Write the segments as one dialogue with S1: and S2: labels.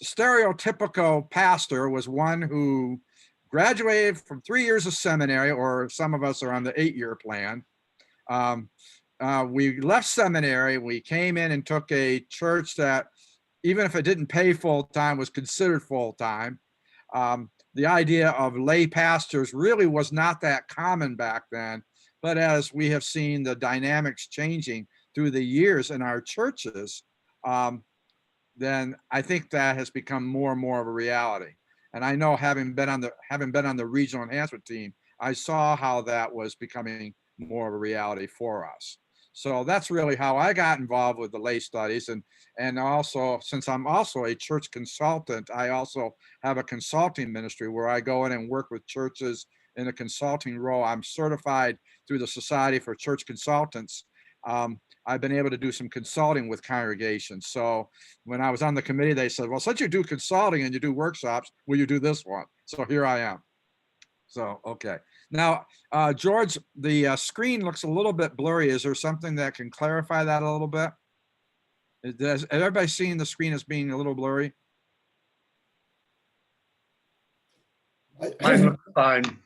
S1: stereotypical pastor was one who graduated from 3 years of seminary, or some of us are on the 8-year plan. We left seminary, we came in and took a church that, even if it didn't pay full-time, was considered full-time. The idea of lay pastors really was not that common back then, but as we have seen the dynamics changing through the years in our churches, then I think that has become more and more of a reality. And I know, having been on the regional enhancement team, I saw how that was becoming more of a reality for us. So that's really how I got involved with the lay studies. And also, since I'm also a church consultant, I also have a consulting ministry where I go in and work with churches in a consulting role. I'm certified through the Society for Church Consultants. I've been able to do some consulting with congregations. So when I was on the committee, they said, well, since you do consulting and you do workshops, will you do this one? So here I am. So, okay. Now, George, the screen looks a little bit blurry. Is there something that can clarify that a little bit? Has everybody seen the screen as being a little blurry?
S2: Mine looks fine.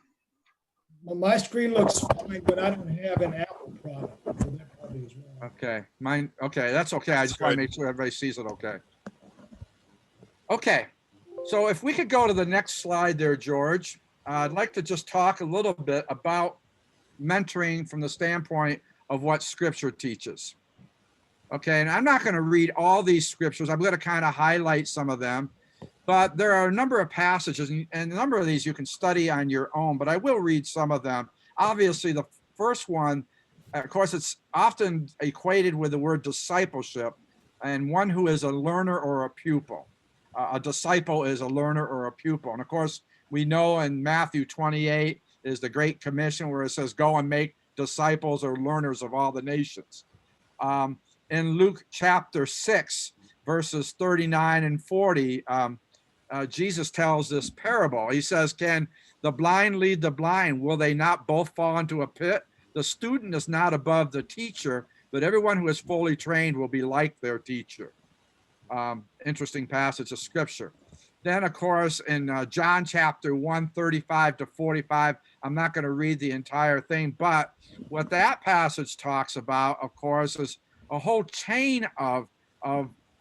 S3: Well, my screen looks fine, but I don't have an Apple product, so that probably is wrong.
S1: Okay, mine, okay, that's okay. I just want to make sure everybody sees it okay. Okay, so if we could go to the next slide there, George. I'd like to just talk a little bit about mentoring from the standpoint of what Scripture teaches. Okay, and I'm not going to read all these scriptures. I'm going to kind of highlight some of them, but there are a number of passages, and a number of these you can study on your own, but I will read some of them. Obviously, the first one, of course, it's often equated with the word discipleship, and one who is a learner or a pupil. A disciple is a learner or a pupil. And of course, we know in Matthew 28 is the Great Commission, where it says, go and make disciples or learners of all the nations. In Luke chapter 6, verses 39 and 40, Jesus tells this parable. He says, can the blind lead the blind? Will they not both fall into a pit? The student is not above the teacher, but everyone who is fully trained will be like their teacher. Interesting passage of scripture. Then, of course, in John chapter 1, 35 to 45, I'm not going to read the entire thing, but what that passage talks about, of course, is a whole chain of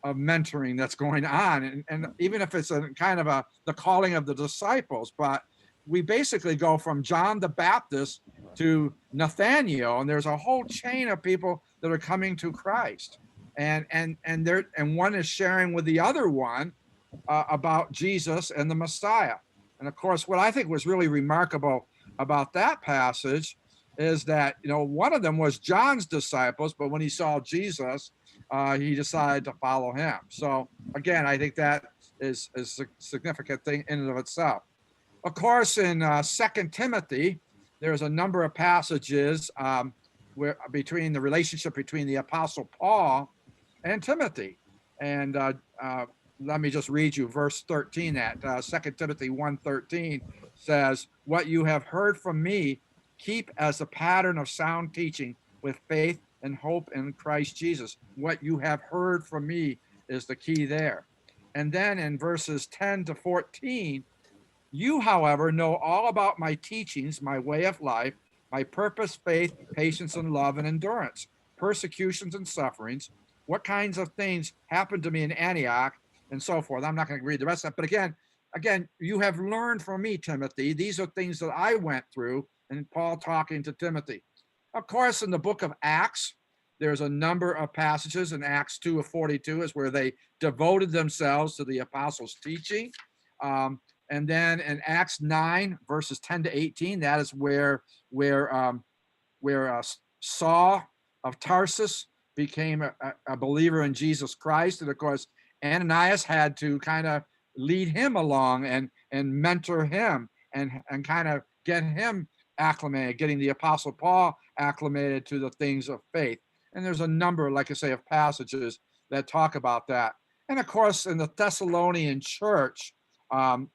S1: mentoring that's going on. And even if it's a kind of the calling of the disciples, but we basically go from John the Baptist to Nathaniel, and there's a whole chain of people that are coming to Christ. And one is sharing with the other one about Jesus and the Messiah. And of course, what I think was really remarkable about that passage is that, one of them was John's disciples, but when he saw Jesus, he decided to follow him. So again, I think that is a significant thing in and of itself. Of course, in 2 Timothy, there's a number of passages where between the relationship between the Apostle Paul and Timothy. And let me just read you verse 13. That 2 Timothy 1:13 says, what you have heard from me, keep as a pattern of sound teaching with faith and hope in Christ Jesus. What you have heard from me is the key there. And then in verses 10 to 14, you, however, know all about my teachings, my way of life, my purpose, faith, patience, and love, and endurance, persecutions and sufferings, what kinds of things happened to me in Antioch, and so forth. I'm not going to read the rest of it, but again, you have learned from me, Timothy. These are things that I went through, and Paul talking to Timothy. Of course, in the book of Acts, there's a number of passages. In Acts 2:42 is where they devoted themselves to the apostles' teaching. And then in Acts 9, verses 10 to 18, that is where Saul of Tarsus became a believer in Jesus Christ. And of course, Ananias had to kind of lead him along and mentor him and kind of get him acclimated, getting the Apostle Paul acclimated to the things of faith. And there's a number, like I say, of passages that talk about that. And of course, in the Thessalonian church,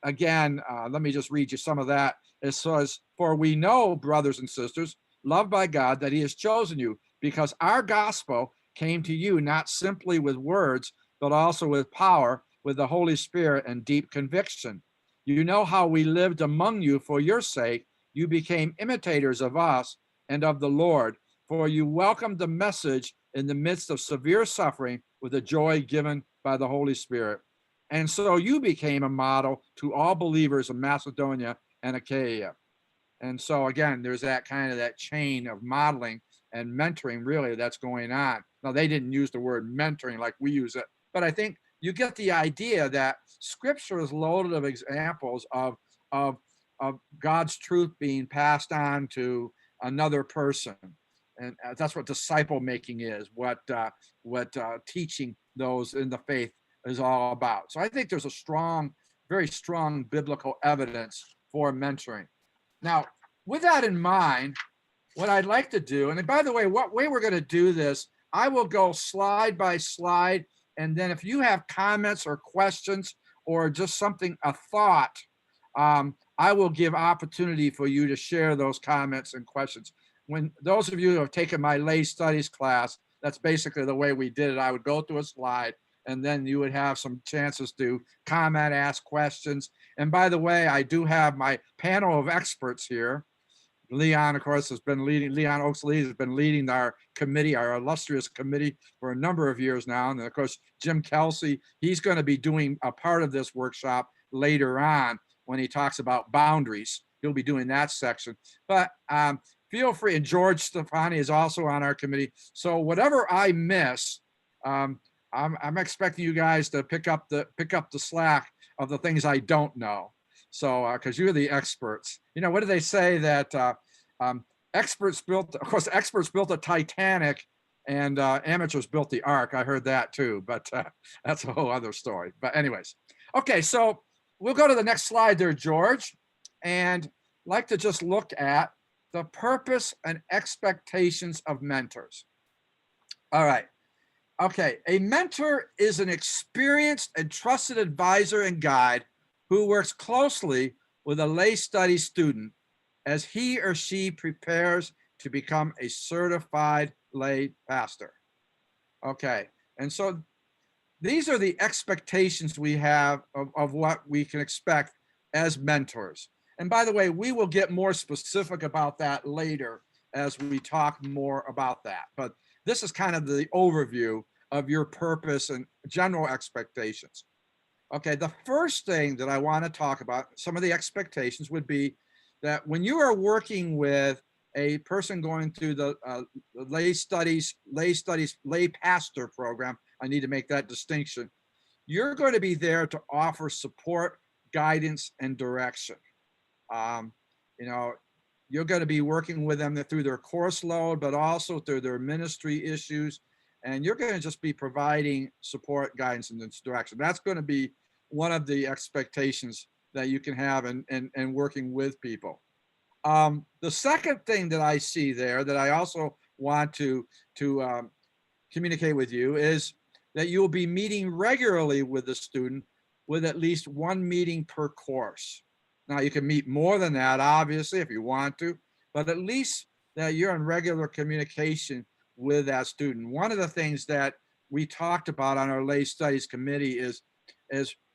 S1: again, let me just read you some of that. It says, for we know, brothers and sisters, loved by God, that he has chosen you, because our gospel came to you not simply with words, but also with power, with the Holy Spirit and deep conviction. You know how we lived among you for your sake. You became imitators of us and of the Lord, for you welcomed the message in the midst of severe suffering with the joy given by the Holy Spirit. And so you became a model to all believers in Macedonia and Achaia. And so again, there's that kind of that chain of modeling and mentoring really that's going on. Now, they didn't use the word mentoring like we use it, but I think you get the idea that scripture is loaded of examples of, of God's truth being passed on to another person. And that's what disciple making is, what teaching those in the faith is all about. So I think there's a strong, very strong biblical evidence for mentoring. Now, with that in mind, what I'd like to do, and by the way, what way we're going to do this, I will go slide by slide. And then if you have comments or questions or just something, a thought, I will give opportunity for you to share those comments and questions. When those of you who have taken my lay studies class, that's basically the way we did it. I would go through a slide and then you would have some chances to comment, ask questions. And by the way, I do have my panel of experts here. Leon, of course, Leon Oaksley has been leading our committee, our illustrious committee, for a number of years now. And of course, Jim Kelsey, he's going to be doing a part of this workshop later on when he talks about boundaries. He'll be doing that section. But feel free, and George Stefani is also on our committee. So whatever I miss, I'm expecting you guys to pick up the slack of the things I don't know. So, because you're the experts. You know, what do they say that experts built the Titanic and amateurs built the Ark. I heard that too, but that's a whole other story. But anyways, okay, so we'll go to the next slide there, George, and like to just look at the purpose and expectations of mentors. All right. Okay, a mentor is an experienced and trusted advisor and guide who works closely with a lay study student as he or she prepares to become a certified lay pastor. Okay, and so these are the expectations we have of what we can expect as mentors. And by the way, we will get more specific about that later as we talk more about that. But this is kind of the overview of your purpose and general expectations. Okay, the first thing that I want to talk about, some of the expectations would be that when you are working with a person going through the lay pastor program, I need to make that distinction. You're going to be there to offer support, guidance, and direction. You know, you're going to be working with them through their course load, but also through their ministry issues. And you're going to just be providing support, guidance, and direction. That's going to be one of the expectations that you can have in working with people. The second thing that I see there that I also want to communicate with you is that you'll be meeting regularly with the student with at least one meeting per course. Now, you can meet more than that, obviously, if you want to, but at least that you're in regular communication with that student. One of the things that we talked about on our lay studies committee is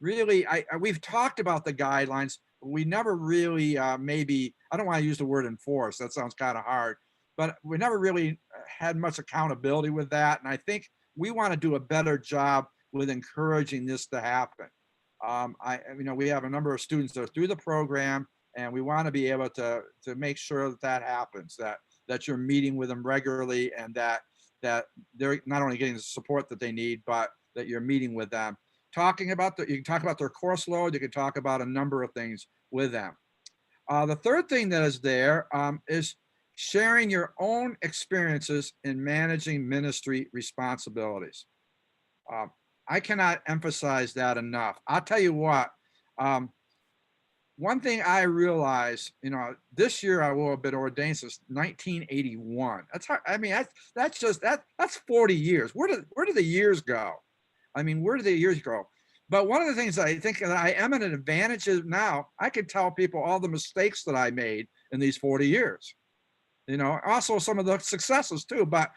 S1: really, we've talked about the guidelines, but we never really maybe, I don't want to use the word enforce, that sounds kind of hard, but we never really had much accountability with that. And I think we want to do a better job with encouraging this to happen. We have a number of students that are through the program, and we want to be able to make sure that happens, that you're meeting with them regularly, and that they're not only getting the support that they need, but that you're meeting with them. You can talk about their course load, you can talk about a number of things with them. The third thing that is there is sharing your own experiences in managing ministry responsibilities. I cannot emphasize that enough. I'll tell you what, one thing I realized, this year I will have been ordained since 1981. That's hard. I mean, that's 40 years. Where do the years go? I mean, where do the years go? But one of the things I think that I am at an advantage is now I can tell people all the mistakes that I made in these 40 years. Also some of the successes too. But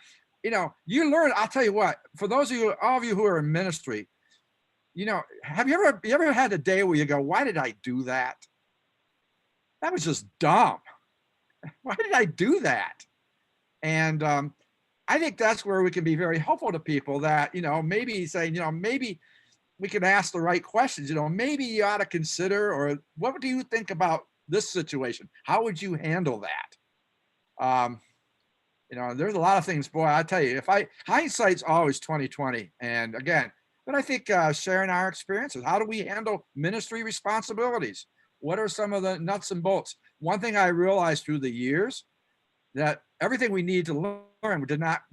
S1: you learn. I'll tell you what. For those of you, all of you who are in ministry, have you ever had a day where you go, why did I do that? That was just dumb. Why did I do that? And I think that's where we can be very helpful to people that, maybe saying, maybe we can ask the right questions, maybe you ought to consider, or what do you think about this situation? How would you handle that? There's a lot of things, boy, I tell you, hindsight's always 2020. And again, but I think sharing our experiences, how do we handle ministry responsibilities? What are some of the nuts and bolts? One thing I realized through the years, that everything we need to learn, we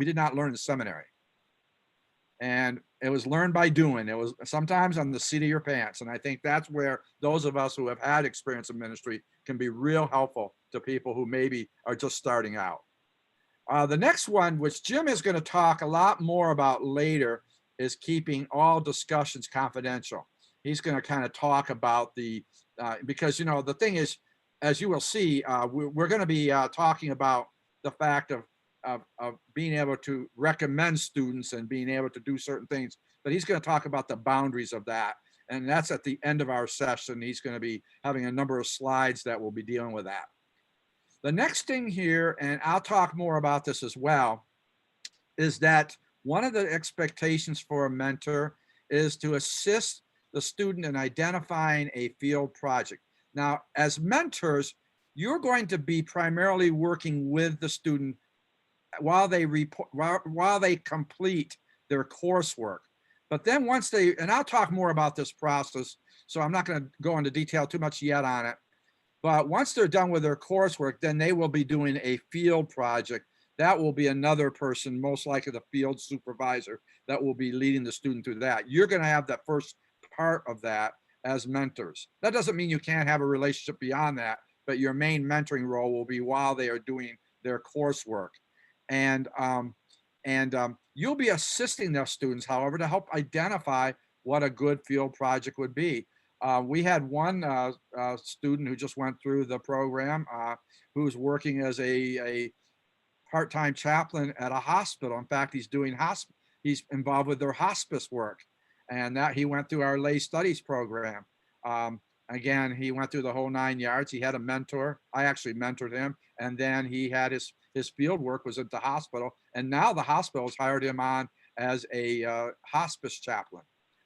S1: did not learn in seminary. And it was learned by doing. It was sometimes on the seat of your pants. And I think that's where those of us who have had experience in ministry can be real helpful to people who maybe are just starting out. The next one, which Jim is going to talk a lot more about later, is keeping all discussions confidential. He's going to kind of talk about because, the thing is, as you will see, we're going to be talking about the fact of being able to recommend students and being able to do certain things, but he's going to talk about the boundaries of that. And that's at the end of our session. He's going to be having a number of slides that will be dealing with that. The next thing here, and I'll talk more about this as well, is that one of the expectations for a mentor is to assist the student in identifying a field project. Now, as mentors, you're going to be primarily working with the student while they complete their coursework. But then and I'll talk more about this process, so I'm not going to go into detail too much yet on it. But once they're done with their coursework, then they will be doing a field project. That will be another person, most likely the field supervisor, that will be leading the student through that. You're going to have that first part of that as mentors. That doesn't mean you can't have a relationship beyond that, but your main mentoring role will be while they are doing their coursework. And you'll be assisting those students, however, to help identify what a good field project would be. We had one student who just went through the program who's working as a part-time chaplain at a hospital. In fact, he's involved with their hospice work, and that he went through our lay studies program. Again, he went through the whole 9 yards. He had a mentor. I actually mentored him, and then he had his field work was at the hospital, and now the hospital has hired him on as a hospice chaplain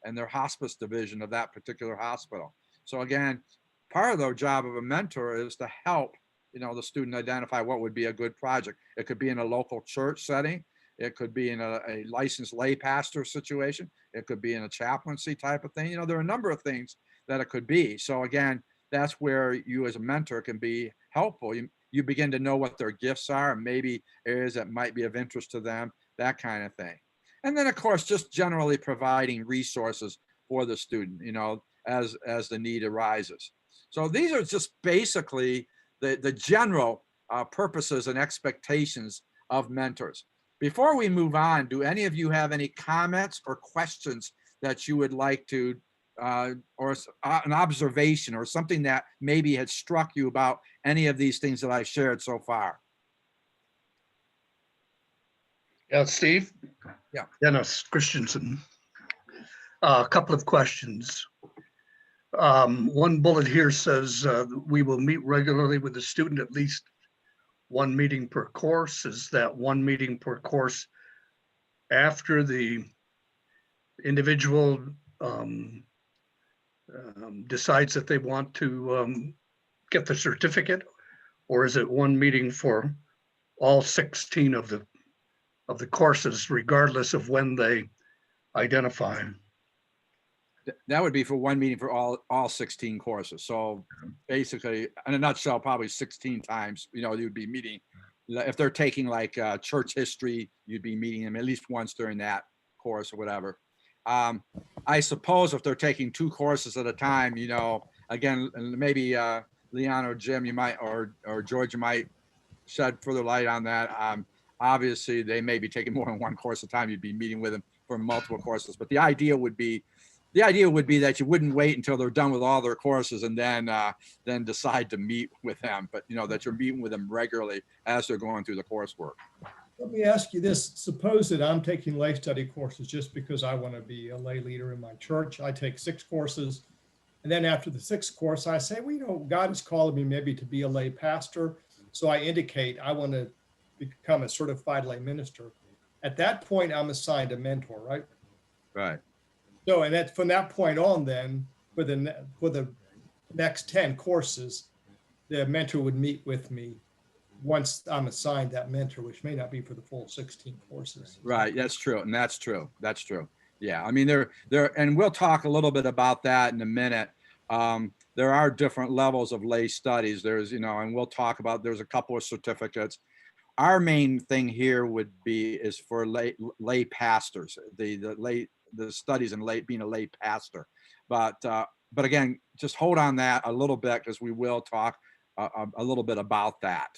S1: and their hospice division of that particular hospital. So again, part of the job of a mentor is to help the student identify what would be a good project. It could be in a local church setting. It could be in a licensed lay pastor situation. It could be in a chaplaincy type of thing. There are a number of things that it could be. So again, that's where you as a mentor can be helpful. You begin to know what their gifts are and maybe areas that might be of interest to them, that kind of thing. And then of course, just generally providing resources for the student, as the need arises. So these are just basically the general purposes and expectations of mentors. Before we move on, do any of you have any comments or questions that you would like to, or an observation or something that maybe had struck you about any of these things that I shared so far?
S2: Yeah, Steve?
S1: Yeah.
S2: Dennis Christensen. A couple of questions. One bullet here says we will meet regularly with the student, at least one meeting per course. Is that one meeting per course after the individual decides that they want to get the certificate, or is it one meeting for all 16 of the courses, regardless of when they identify?
S1: That would be for one meeting for all 16 courses. So basically, in a nutshell, probably 16 times, you'd be meeting. If they're taking like church history, you'd be meeting them at least once during that course or whatever. I suppose if they're taking 2 courses at a time, again, maybe Leon or Jim, you might, or George, you might shed further light on that. Obviously, they may be taking more than one course at a time. You'd be meeting with them for multiple courses, but the idea would be that you wouldn't wait until they're done with all their courses and then decide to meet with them, but that you're meeting with them regularly as they're going through the coursework.
S3: Let me ask you this. Suppose that I'm taking lay study courses just because I want to be a lay leader in my church. I take 6 courses. And then after the 6th course, I say, well, you know, God is calling me maybe to be a lay pastor. So I indicate I want to become a certified lay minister. At that point, I'm assigned a mentor, right?
S1: Right.
S3: So, and that from that point on, then for the next 10 courses, the mentor would meet with me once I'm assigned that mentor, which may not be for the full 16 courses.
S1: Right. That's true. And that's true. That's true. Yeah. I mean, and we'll talk a little bit about that in a minute. There are different levels of lay studies. There's, and we'll talk about, there's a couple of certificates. Our main thing here is for lay pastors, the studies in being a lay pastor. But again, just hold on that a little bit, because we will talk a little bit about that.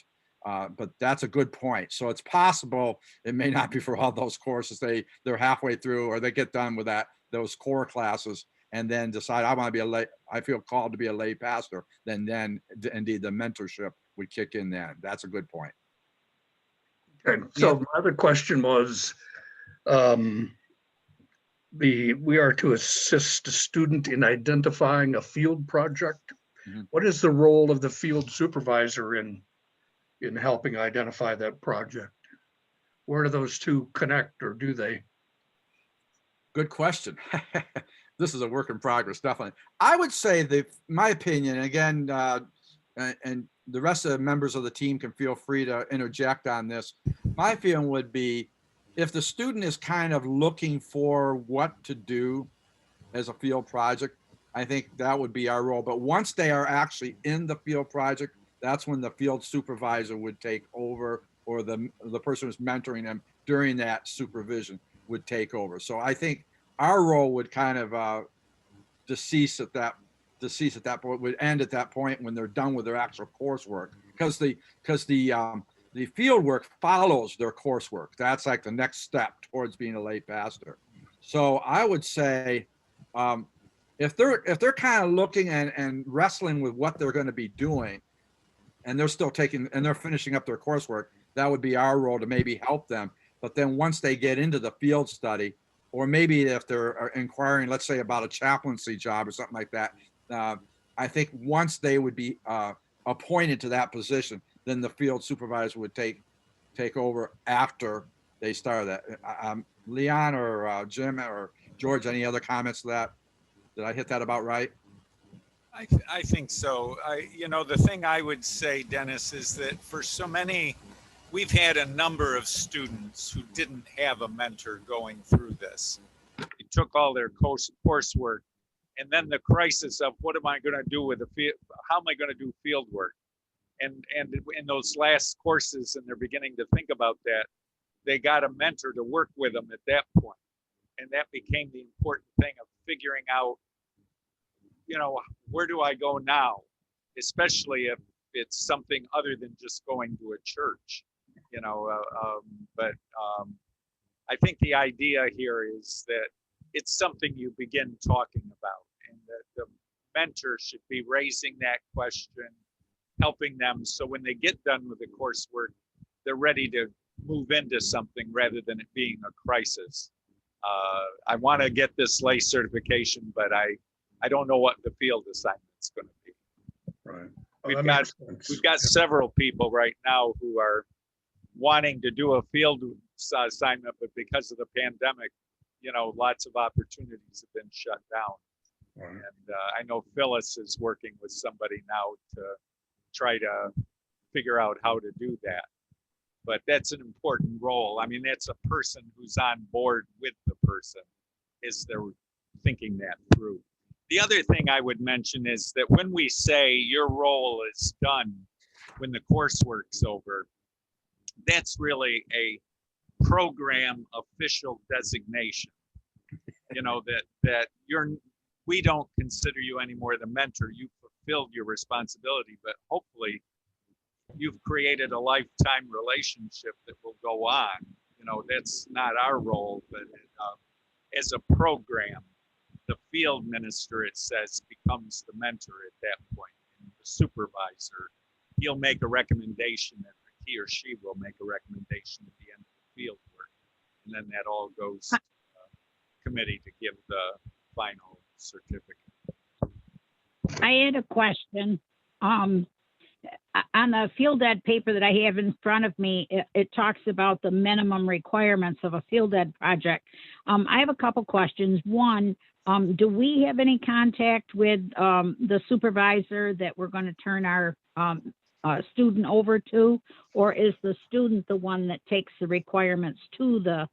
S1: But that's a good point. So it's possible it may not be for all those courses. They're halfway through, or they get done with those core classes, and then decide I feel called to be a lay pastor. Then indeed the mentorship would kick in then. That's a good point.
S2: Okay, so my other question was, we are to assist a student in identifying a field project. Mm-hmm. What is the role of the field supervisor in helping identify that project? Where do those two connect, or do they?
S1: Good question. This is a work in progress, definitely. I would say that, my opinion, again, and the rest of the members of the team can feel free to interject on this. My feeling would be, if the student is kind of looking for what to do as a field project, I think that would be our role. But once they are actually in the field project, that's when the field supervisor would take over, or the person who's mentoring them during that supervision would take over. So I think our role would kind of cease at that point, would end at that point when they're done with their actual coursework, because the field work follows their coursework. That's like the next step towards being a lay pastor. So I would say, if they're kind of looking and wrestling with what they're going to be doing, and they're still they're finishing up their coursework, that would be our role to maybe help them. But then once they get into the field study, or maybe if they're inquiring, let's say, about a chaplaincy job or something like that, I think once they would be appointed to that position, then the field supervisor would take over after they start that. Leon or Jim or George, any other comments to that? Did I hit that about right?
S4: I think so. The thing I would say, Dennis, is that for so many, we've had a number of students who didn't have a mentor going through this. They took all their coursework, and then the crisis of, what am I going to do with how am I going to do field work? And in those last courses, and they're beginning to think about that, they got a mentor to work with them at that point. And that became the important thing of figuring out, where do I go now? Especially if it's something other than just going to a church, but I think the idea here is that it's something you begin talking about, and that the mentor should be raising that question, helping them, so when they get done with the coursework, they're ready to move into something rather than it being a crisis. I want to get this lay certification, but I don't know what the field assignment's going to be.
S2: Right.
S4: We've got several people right now who are wanting to do a field assignment, but because of the pandemic, lots of opportunities have been shut down. Right. And I know Phyllis is working with somebody now to try to figure out how to do that. But that's an important role. I mean, that's a person who's on board with the person as they're thinking that through. The other thing I would mention is that when we say your role is done when the coursework's over, that's really a program official designation. That we don't consider you anymore the mentor. You fulfilled your responsibility, but hopefully you've created a lifetime relationship that will go on. That's not our role, but as a program, the field minister, it says, becomes the mentor at that point. And the supervisor, he'll make a recommendation, and he or she will make a recommendation at the end of and then that all goes to the committee to give the final certificate.
S5: I had a question. On the field ed paper that I have in front of me, it talks about the minimum requirements of a field ed project. I have a couple questions. One, do we have any contact with the supervisor that we're going to turn our student over to, or is the student the one that takes the requirements to the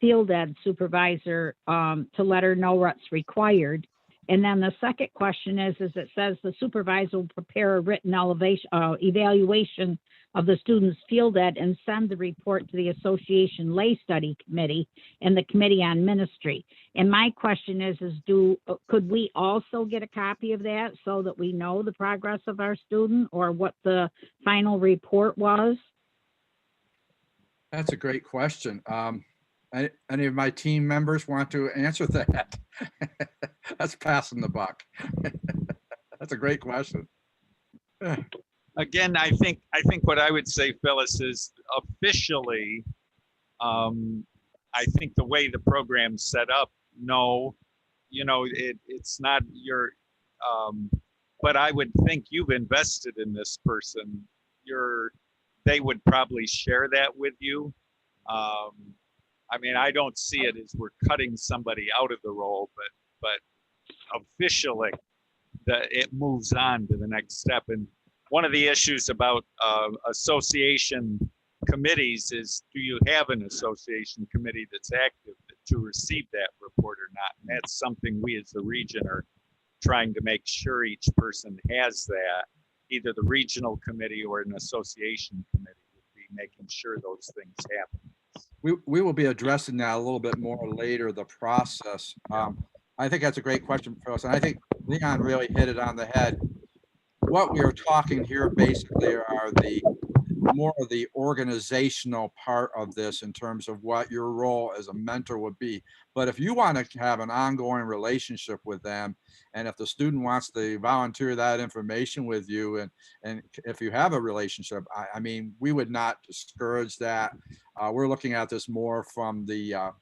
S5: field ed supervisor to let her know what's required? And then the second question is it says the supervisor will prepare a written evaluation of the student's field ed and send the report to the association lay study committee and the committee on ministry. And my question is could we also get a copy of that so that we know the progress of our student or what the final report was?
S1: That's a great question. Any of my team members want to answer that? That's passing the buck. That's a great question.
S4: Again, I think what I would say, Phyllis, is officially, I think the way the program's set up, no, it's not your, but I would think you've invested in this person. They would probably share that with you. I mean, I don't see it as we're cutting somebody out of the role, but officially it moves on to the next step. And one of the issues about association committees is, do you have an association committee that's active to receive that report or not? And that's something we as the region are trying to make sure each person has that. Either the regional committee or an association committee would be making sure those things happen.
S1: We will be addressing that a little bit more later, the process. I think that's a great question for us. And I think Leon really hit it on the head. What we are talking here basically are more of the organizational part of this in terms of what your role as a mentor would be. But if you want to have an ongoing relationship with them, and if the student wants to volunteer that information with you, and if you have a relationship, I mean, we would not discourage that. We're looking at this more from the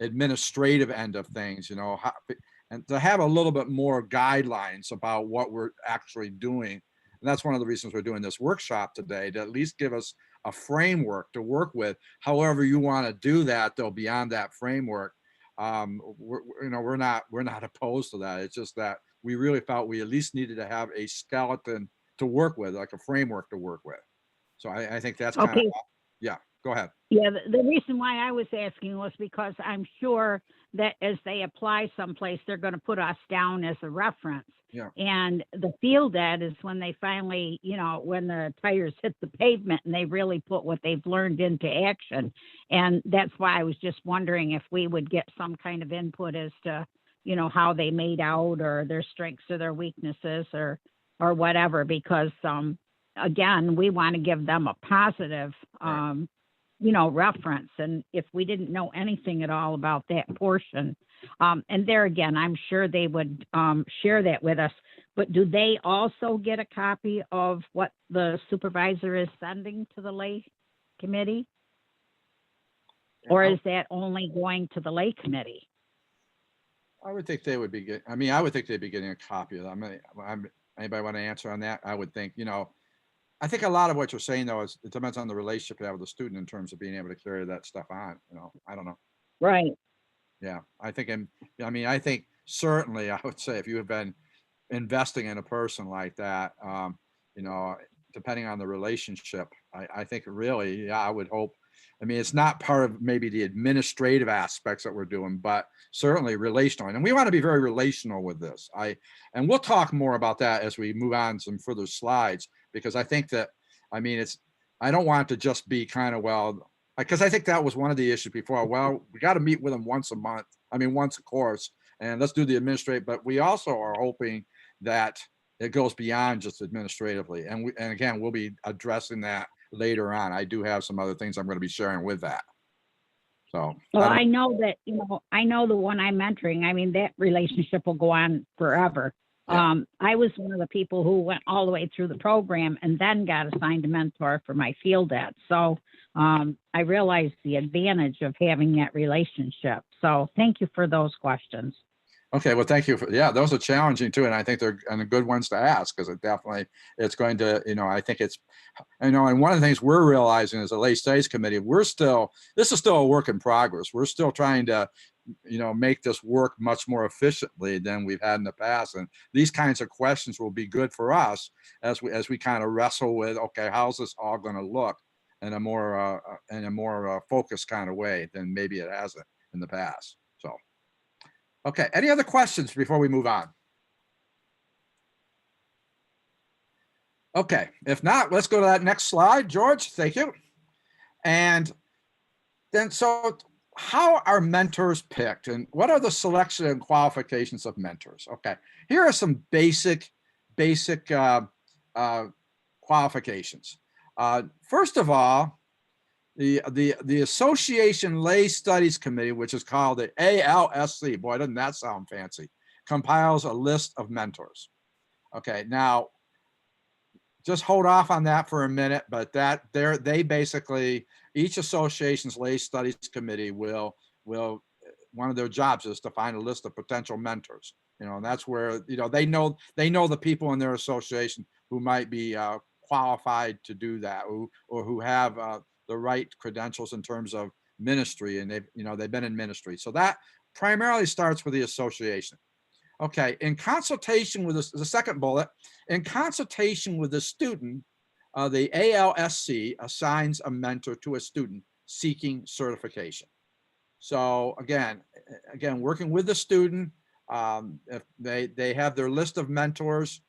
S1: administrative end of things, and to have a little bit more guidelines about what we're actually doing. And that's one of the reasons we're doing this workshop today, to at least give us a framework to work with. However you want to do that, though, beyond that framework, we're not opposed to that. It's just that we really felt we at least needed to have a skeleton to work with, like a framework to work with. So I think that's kind of, yeah, go ahead.
S5: Yeah, the reason why I was asking was because I'm sure that as they apply someplace, they're going to put us down as a reference.
S1: Yeah.
S5: And the field ed is when they finally, when the tires hit the pavement and they really put what they've learned into action. And that's why I was just wondering if we would get some kind of input as to, how they made out, or their strengths or their weaknesses, or whatever, because, again, we want to give them a positive, reference. And if we didn't know anything at all about that portion, and there again, I'm sure they would share that with us, but do they also get a copy of what the supervisor is sending to the lay committee? Or is that only going to the lay committee?
S1: I would think they would be getting, I would think they'd be getting a copy of that. Anybody want to answer on that? I would think, I think a lot of what you're saying, though, is it depends on the relationship you have with the student in terms of being able to carry that stuff on. I don't know.
S5: Right.
S1: Yeah, I think certainly I would say if you have been investing in a person like that, depending on the relationship, I think really, yeah, I would hope. It's not part of maybe the administrative aspects that we're doing, but certainly relational. And we want to be very relational with this. And we'll talk more about that as we move on some further slides, because I think that, I don't want it to just be kind of, because I think that was one of the issues before. Well, we got to meet with them once a month. Once a course, and let's do the administrative. But we also are hoping that it goes beyond just administratively. And again, we'll be addressing that later on. I do have some other things I'm going to be sharing with that. So.
S5: Well, I know that, I know the one I'm mentoring. That relationship will go on forever.
S1: Yeah.
S5: I was one of the people who went all the way through the program and then got assigned a mentor for my field ed. So I realized the advantage of having that relationship. So thank you for those questions.
S1: Okay, well, thank you for, yeah, those are challenging too. And I think they're good ones to ask, because it definitely, it's going to, I think it's, and one of the things we're realizing as a late studies committee, this is still a work in progress. We're still trying to, make this work much more efficiently than we've had in the past. And these kinds of questions will be good for us as we kind of wrestle with, okay, how's this all going to look in a more focused kind of way than maybe it hasn't in the past. So. Okay, any other questions before we move on? Okay, if not, let's go to that next slide, George, thank you. And then, so how are mentors picked, and what are the selection and qualifications of mentors? Okay, here are some basic qualifications. First of all, the Association Lay Studies Committee, which is called the ALSC, boy, doesn't that sound fancy, compiles a list of mentors. Okay, now just hold off on that for a minute, but they basically, each association's Lay Studies Committee will one of their jobs is to find a list of potential mentors. And that's where they know the people in their association who might be qualified to do that, or who have the right credentials in terms of ministry, and they've been in ministry. So that primarily starts with the association. Okay, in consultation with the second bullet, in consultation with the student, the ALSC assigns a mentor to a student seeking certification. So again, working with the student, if they have their list of mentors,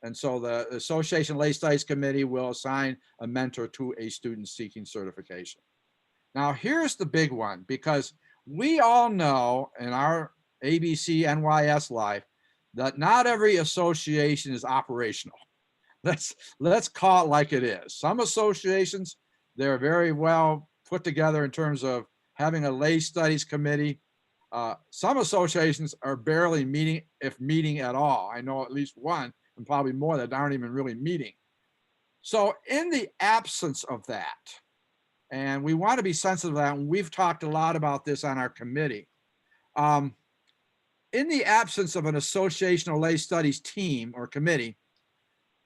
S1: and so the Association Lay Studies Committee will assign a mentor to a student seeking certification. Now, here's the big one, because we all know in our ABCNYS life that not every association is operational. Let's call it like it is. Some associations, they're very well put together in terms of having a lay studies committee. Some associations are barely meeting, if meeting at all. I know at least one, and probably more, that aren't even really meeting. So in the absence of that, and we want to be sensitive to that, and we've talked a lot about this on our committee. In the absence of an associational lay studies team or committee,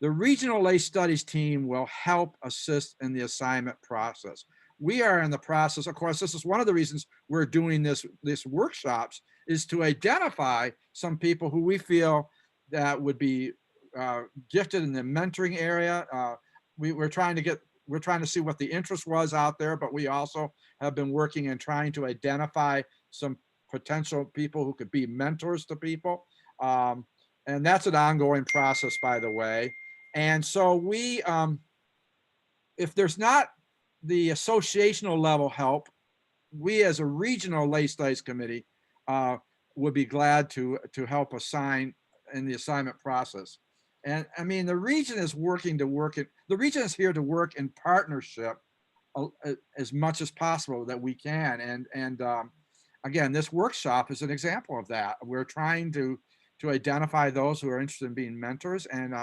S1: the regional lay studies team will help assist in the assignment process. We are in the process, of course, this is one of the reasons we're doing this workshops, is to identify some people who we feel that would be gifted in the mentoring area. We're trying to see what the interest was out there, but we also have been working and trying to identify some potential people who could be mentors to people. And that's an ongoing process, by the way. And so we, if there's not the associational level help, we as a regional lay studies committee would be glad to help assign in the assignment process. And I mean, the region is the region is here to work in partnership as much as possible that we can. And again, this workshop is an example of that. We're trying to identify those who are interested in being mentors, and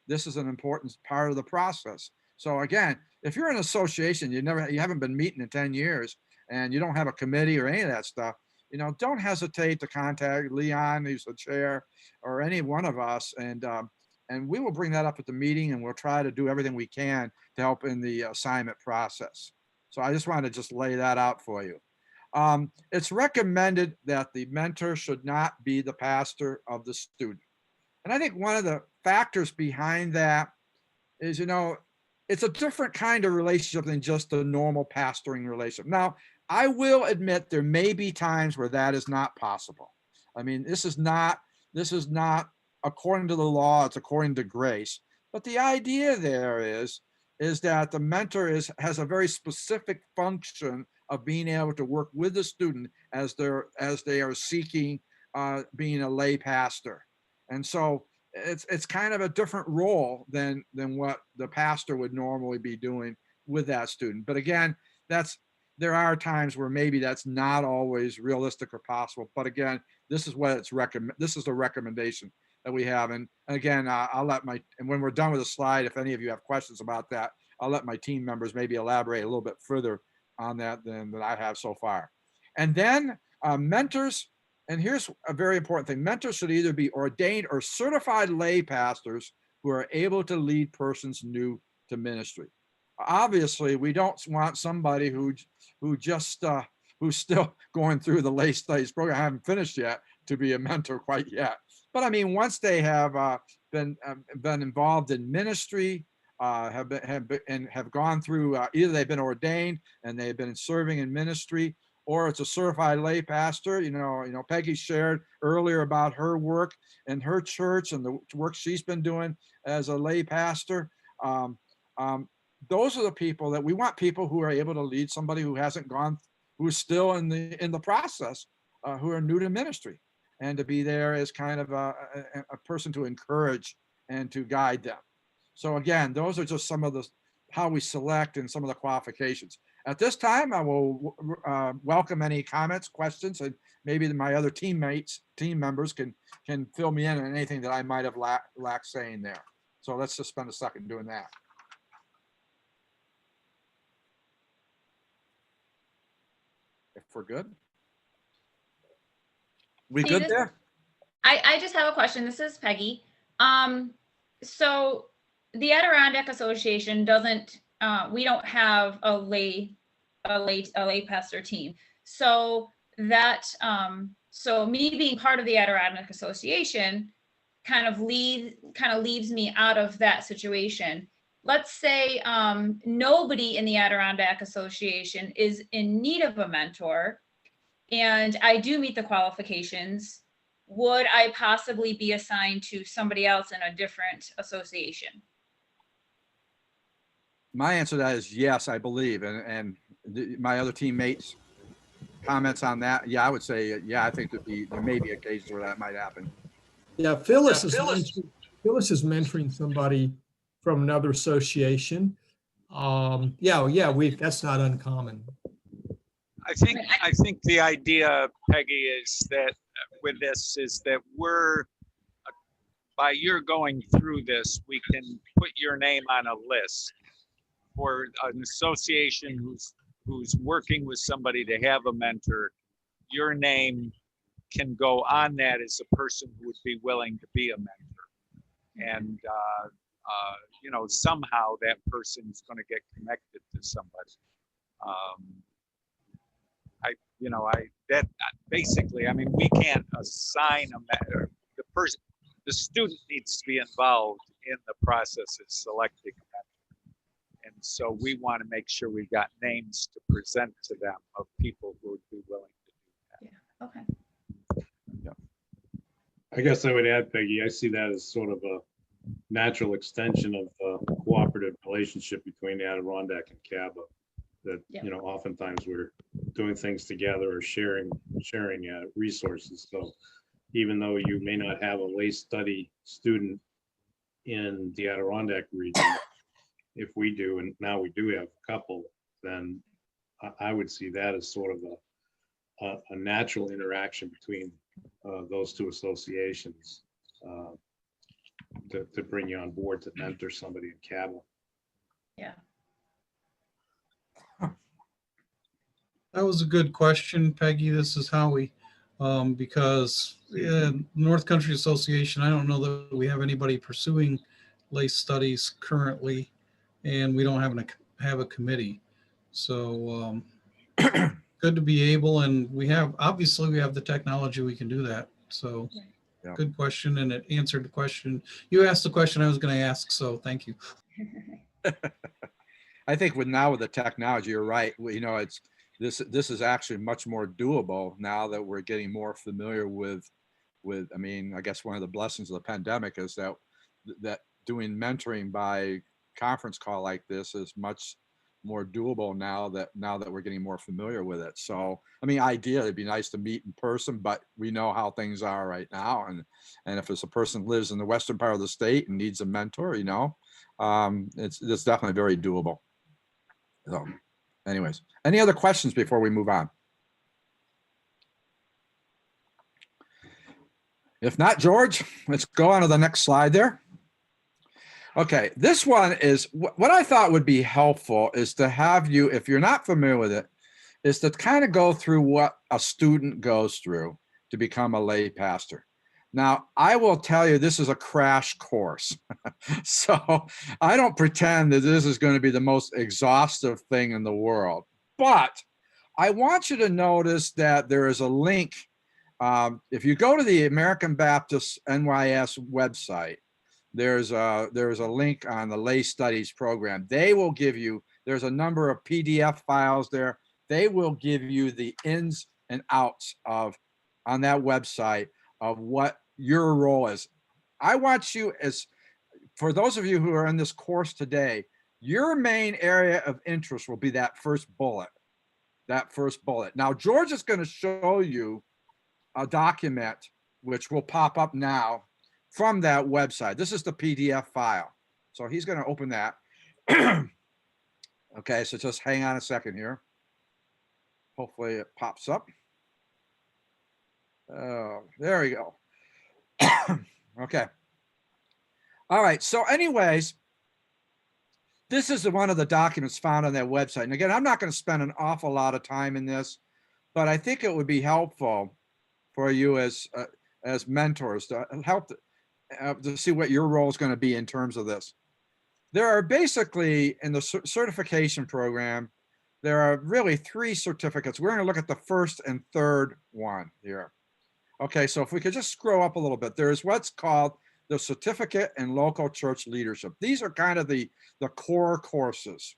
S1: this is an important part of the process. So again, if you're an association, you haven't been meeting in 10 years, and you don't have a committee or any of that stuff, don't hesitate to contact Leon, who's the chair, or any one of us, and we will bring that up at the meeting, and we'll try to do everything we can to help in the assignment process. So I just wanted to just lay that out for you. It's recommended that the mentor should not be the pastor of the student. And I think one of the factors behind that is, it's a different kind of relationship than just a normal pastoring relationship. Now, I will admit there may be times where that is not possible. I mean, this is not according to the law, it's according to grace. But the idea there is that the mentor has a very specific function of being able to work with the student as they are seeking being a lay pastor. And so it's kind of a different role than what the pastor would normally be doing with that student. But again, there are times where maybe that's not always realistic or possible. But again, this is what this is the recommendation that we have. And again, and when we're done with the slide, if any of you have questions about that, I'll let my team members maybe elaborate a little bit further on that than I have so far. And then mentors, and here's a very important thing. Mentors should either be ordained or certified lay pastors who are able to lead persons new to ministry. Obviously, we don't want somebody who's still going through the lay studies program, haven't finished yet, to be a mentor quite yet. But I mean, once they have been involved in ministry, have gone through either they've been ordained and they've been serving in ministry, or it's a certified lay pastor. Peggy shared earlier about her work in her church and the work she's been doing as a lay pastor. Those are the people that we want, people who are able to lead somebody who hasn't gone, who's still in the process, who are new to ministry, and to be there as kind of a person to encourage and to guide them. So again, those are just some of the, how we select and some of the qualifications. At this time, I will welcome any comments, questions, and maybe my other team members can fill me in on anything that I might have lacked saying there. So let's just spend a second doing that. If we're good. We good there?
S6: I just have a question. This is Peggy. So the Adirondack Association doesn't, we don't have a lay pastor team. So that, so me being part of the Adirondack Association kind of leaves me out of that situation. Let's say nobody in the Adirondack Association is in need of a mentor, and I do meet the qualifications. Would I possibly be assigned to somebody else in a different association?
S1: My answer to that is yes, I believe. And my other teammates' comments on that, yeah, I would say, yeah, I think there may be occasions where that might happen.
S3: Yeah, Phyllis is mentoring somebody from another association. That's not uncommon.
S4: I think the idea, Peggy, is that with this is that by your going through this, we can put your name on a list for an association who's working with somebody to have a mentor. Your name can go on that as a person who would be willing to be a mentor, and somehow that person is going to get connected to somebody. Basically, I mean, we can't assign a mentor. The student needs to be involved in the process of selecting a mentor. And so we want to make sure we've got names to present to them of people who would be willing to do that.
S6: Yeah, okay.
S1: Yeah.
S7: I guess I would add, Peggy, I see that as sort of a natural extension of the cooperative relationship between the Adirondack and CABA. That, oftentimes we're doing things together or sharing resources. So even though you may not have a lay study student in the Adirondack region, if we do, and now we do have a couple, then I would see that as sort of a natural interaction between those two associations to bring you on board to mentor somebody in CABA.
S6: Yeah.
S8: That was a good question, Peggy. This is Howie. Because North Country Association, I don't know that we have anybody pursuing lay studies currently, and we don't have a committee. So good to be able, and we have the technology, we can do that. So
S1: Yeah. Good
S8: question, and it answered the question. You asked the question I was going to ask, so thank you.
S1: I think with the technology, you're right. This is actually much more doable now that we're getting more familiar with, I mean, I guess one of the blessings of the pandemic is that doing mentoring by conference call like this is much more doable now that we're getting more familiar with it. So, I mean, ideally it'd be nice to meet in person, but we know how things are right now. And if it's a person who lives in the western part of the state and needs a mentor, it's definitely very doable. So anyways, any other questions before we move on? If not, George, let's go on to the next slide there. Okay, this one is what I thought would be helpful is to have you, if you're not familiar with it, is to kind of go through what a student goes through to become a lay pastor. Now, I will tell you, this is a crash course. So I don't pretend that this is going to be the most exhaustive thing in the world, but I want you to notice that there is a link. If you go to the American Baptist NYS website, there's a link on the lay studies program. They will give you, there's a number of PDF files there. They will give you the ins and outs of, on that website, of what your role is. I want you, as for those of you who are in this course today, your main area of interest will be that first bullet. Now, George is going to show you a document which will pop up now from that website. This is the PDF file. So he's going to open that. Okay, so just hang on a second here. Hopefully it pops up. Oh, there we go. Okay. All right. So anyways, this is one of the documents found on that website. And again, I'm not going to spend an awful lot of time in this, but I think it would be helpful for you as mentors to help to see what your role is going to be in terms of this. There are basically, in the certification program, there are really 3 certificates. We're going to look at the first and third one here. Okay, so if we could just scroll up a little bit, there's what's called the Certificate in Local Church Leadership. These are kind of the core courses.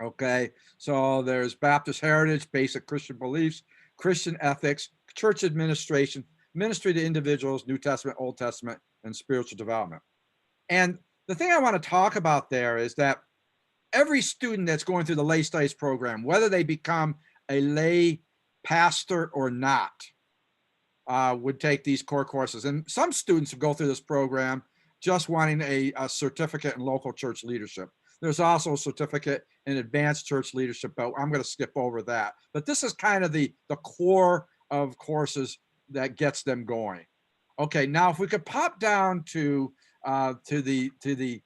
S1: Okay, so there's Baptist Heritage, Basic Christian Beliefs, Christian Ethics, Church Administration, Ministry to Individuals, New Testament, Old Testament, and Spiritual Development. And the thing I want to talk about there is that every student that's going through the lay studies program, whether they become a lay pastor or not, would take these core courses. And some students go through this program just wanting a certificate in local church leadership. There's also a certificate in advanced church leadership, but I'm going to skip over that. But this is kind of the core of courses that gets them going. Okay, now if we could pop down to the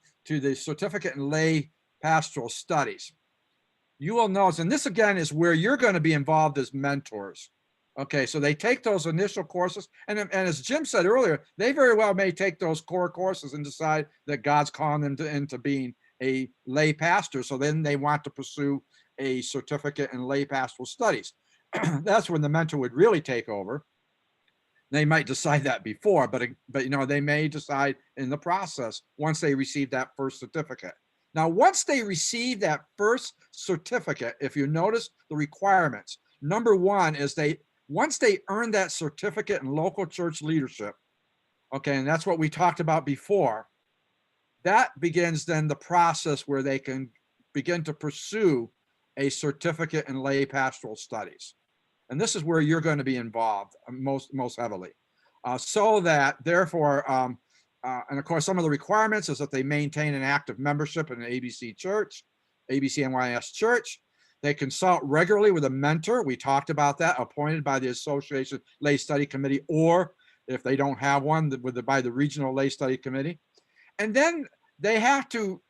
S1: certificate in lay pastoral studies, you will notice, and this again is where you're going to be involved as mentors. Okay, so they take those initial courses, and as Jim said earlier, they very well may take those core courses and decide that God's calling them into being a lay pastor. So then they want to pursue a certificate in lay pastoral studies. That's when the mentor would really take over. They might decide that before, but you know, they may decide in the process once they receive that first certificate. Now, once they receive that first certificate, if you notice the requirements, number 1 is once they earn that certificate in local church leadership, okay, and that's what we talked about before, that begins then the process where they can begin to pursue a certificate in lay pastoral studies. And this is where you're going to be involved most heavily. So that therefore, and of course, some of the requirements is that they maintain an active membership in an ABCNYS church. They consult regularly with a mentor. We talked about that, appointed by the Association Lay Study Committee, or if they don't have one, by the Regional Lay Study Committee. And then they have to,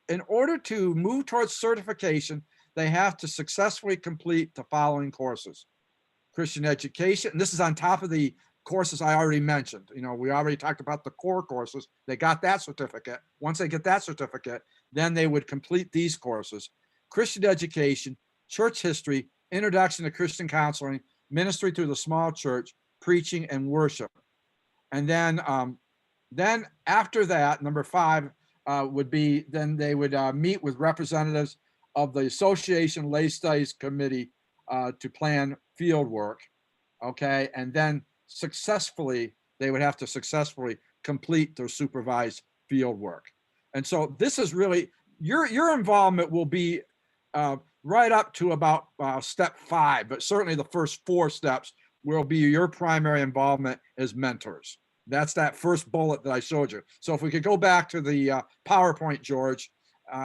S1: in order to move towards certification, they have to successfully complete the following courses. Christian education, and this is on top of the courses I already mentioned. You know, we already talked about the core courses. They got that certificate. Once they get that certificate, then they would complete these courses: Christian education, church history, introduction to Christian counseling, ministry to the small church, preaching, and worship. And then after that, number 5 would be, then they would meet with representatives of the Association Lay Studies Committee to plan field work. Okay, and then they would have to successfully complete their supervised field work. And so this is really, your involvement will be right up to about step 5, but certainly the first 4 steps will be your primary involvement as mentors. That's that first bullet that I showed you. So if we could go back to the PowerPoint, George,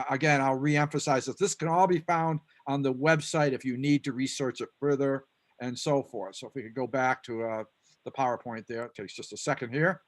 S1: again, I'll reemphasize that this can all be found on the website if you need to research it further and so forth. So if we could go back to the PowerPoint there. It takes just a second here.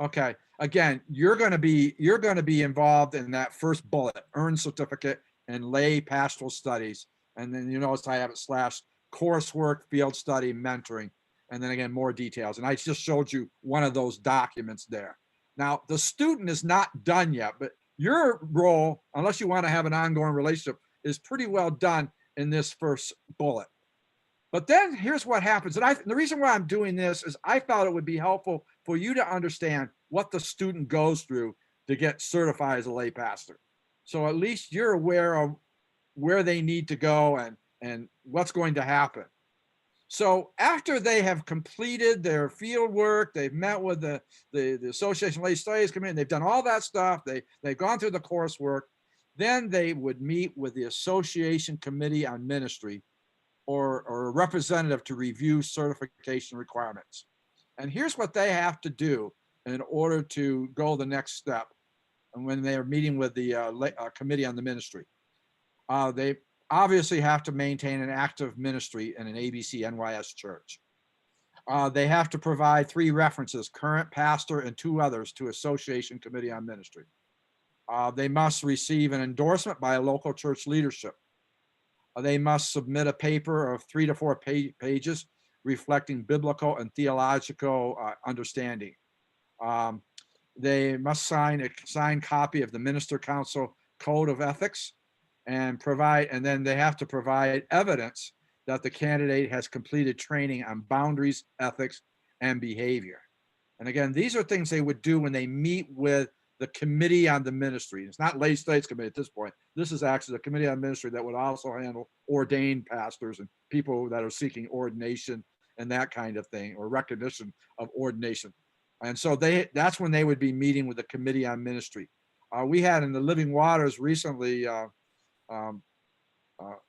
S1: Okay, again, you're going to be involved in that first bullet, earned certificate in lay pastoral studies. And then you notice I have it slash coursework, field study, mentoring, and then again, more details. And I just showed you one of those documents there. Now, the student is not done yet, but your role, unless you want to have an ongoing relationship, is pretty well done in this first bullet. But then here's what happens. And the reason why I'm doing this is I thought it would be helpful for you to understand what the student goes through to get certified as a lay pastor. So at least you're aware of where they need to go and what's going to happen. So after they have completed their field work, they've met with the Association of Lay Studies Committee, and they've done all that stuff, they've gone through the coursework, then they would meet with the Association Committee on Ministry or a representative to review certification requirements. And here's what they have to do in order to go the next step. And when they are meeting with the Committee on the Ministry, they obviously have to maintain an active ministry in an ABCNYS church. They have to provide 3 references, current pastor and 2 others, to Association Committee on Ministry. They must receive an endorsement by a local church leadership. They must submit a paper of 3 to 4 pages reflecting biblical and theological understanding. They must sign a signed copy of the Minister Council Code of Ethics and then they have to provide evidence that the candidate has completed training on boundaries, ethics, and behavior. And again, these are things they would do when they meet with the Committee on the Ministry. It's not Lay Studies Committee at this point. This is actually the Committee on Ministry that would also handle ordained pastors and people that are seeking ordination and that kind of thing, or recognition of ordination. And so that's when they would be meeting with the Committee on Ministry. We had in the Living Waters recently,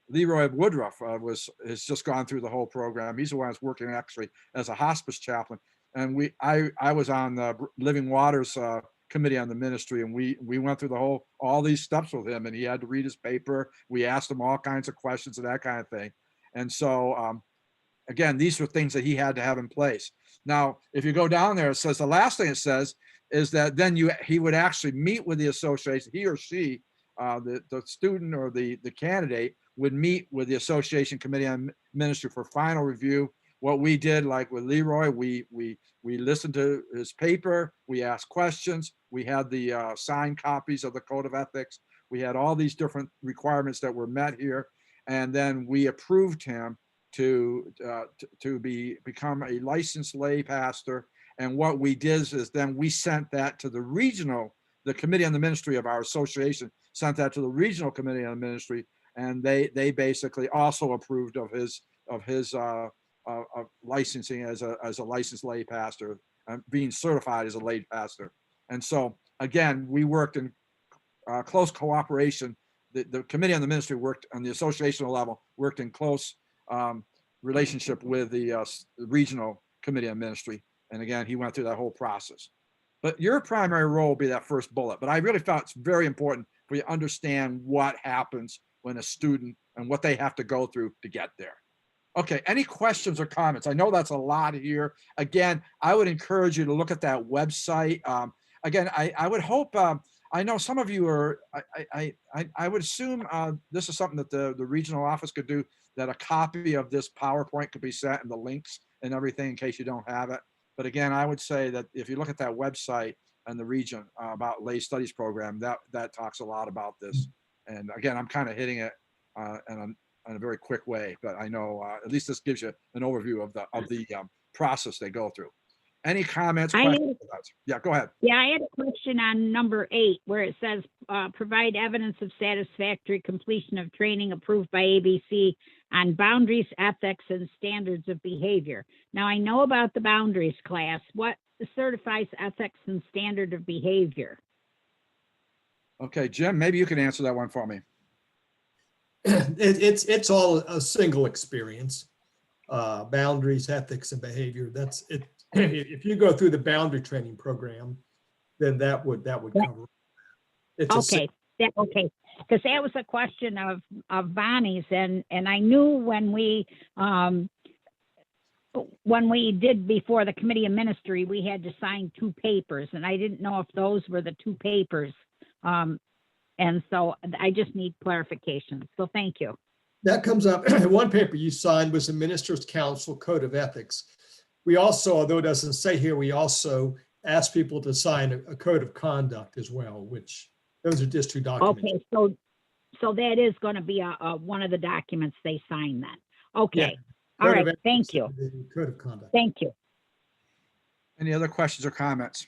S1: Leroy Woodruff has just gone through the whole program. He's the one that's working actually as a hospice chaplain. And I was on the Living Waters Committee on the Ministry, and we went through all these steps with him, and he had to read his paper. We asked him all kinds of questions and that kind of thing. And so again, these were things that he had to have in place. Now, if you go down there, it says the last thing it says is that then he would actually meet with the association. He or she, the student or the candidate, would meet with the Association Committee on Ministry for final review. What we did, like with Leroy, we listened to his paper, we asked questions, we had the signed copies of the Code of Ethics, we had all these different requirements that were met here, and then we approved him to become a licensed lay pastor. And what we did is then we sent that to the Committee on the Ministry of our association, sent that to the regional Committee on the Ministry, and they basically also approved of his licensing as a licensed lay pastor, being certified as a lay pastor. And so again, we worked in close cooperation. The Committee on the Ministry worked on the associational level, worked in close relationship with the regional Committee on Ministry. And again, he went through that whole process. But your primary role will be that first bullet. But I really felt it's very important for you to understand what happens when a student and what they have to go through to get there. Okay, any questions or comments? I know that's a lot here. Again, I would encourage you to look at that website. Again, I would hope, I know some of you are, I would assume this is something that the regional office could do, that a copy of this PowerPoint could be sent and the links and everything in case you don't have it. But again, I would say that if you look at that website and the region about lay studies program, that talks a lot about this. And again, I'm kind of hitting it in a very quick way, but I know at least this gives you an overview of the process they go through. Any comments? Questions? Yeah, go ahead.
S5: Yeah, I had a question on number 8, where it says provide evidence of satisfactory completion of training approved by ABC on boundaries, ethics, and standards of behavior. Now, I know about the boundaries class. What certifies ethics and standard of behavior?
S1: Okay, Jim, maybe you can answer that one for me.
S3: It's all a single experience. Boundaries, ethics, and behavior. That's it. If you go through the boundary training program, then that would cover it.
S5: Okay, because that was a question of Bonnie's, and I knew when we when we did before the committee of ministry, we had to sign 2 papers, and I didn't know if those were the 2 papers. And so I just need clarification. So thank you.
S3: That comes up. One paper you signed was the Minister's Council Code of Ethics. We also, although it doesn't say here, we also asked people to sign a code of conduct as well, which those are just 2 documents.
S5: Okay, so that is going to be a one of the documents they sign then. Okay.
S3: Yeah.
S5: All
S3: Code of
S5: right. Thank
S3: Ethics
S5: you.
S3: and the Code of conduct.
S5: Thank you.
S1: Any other questions or comments?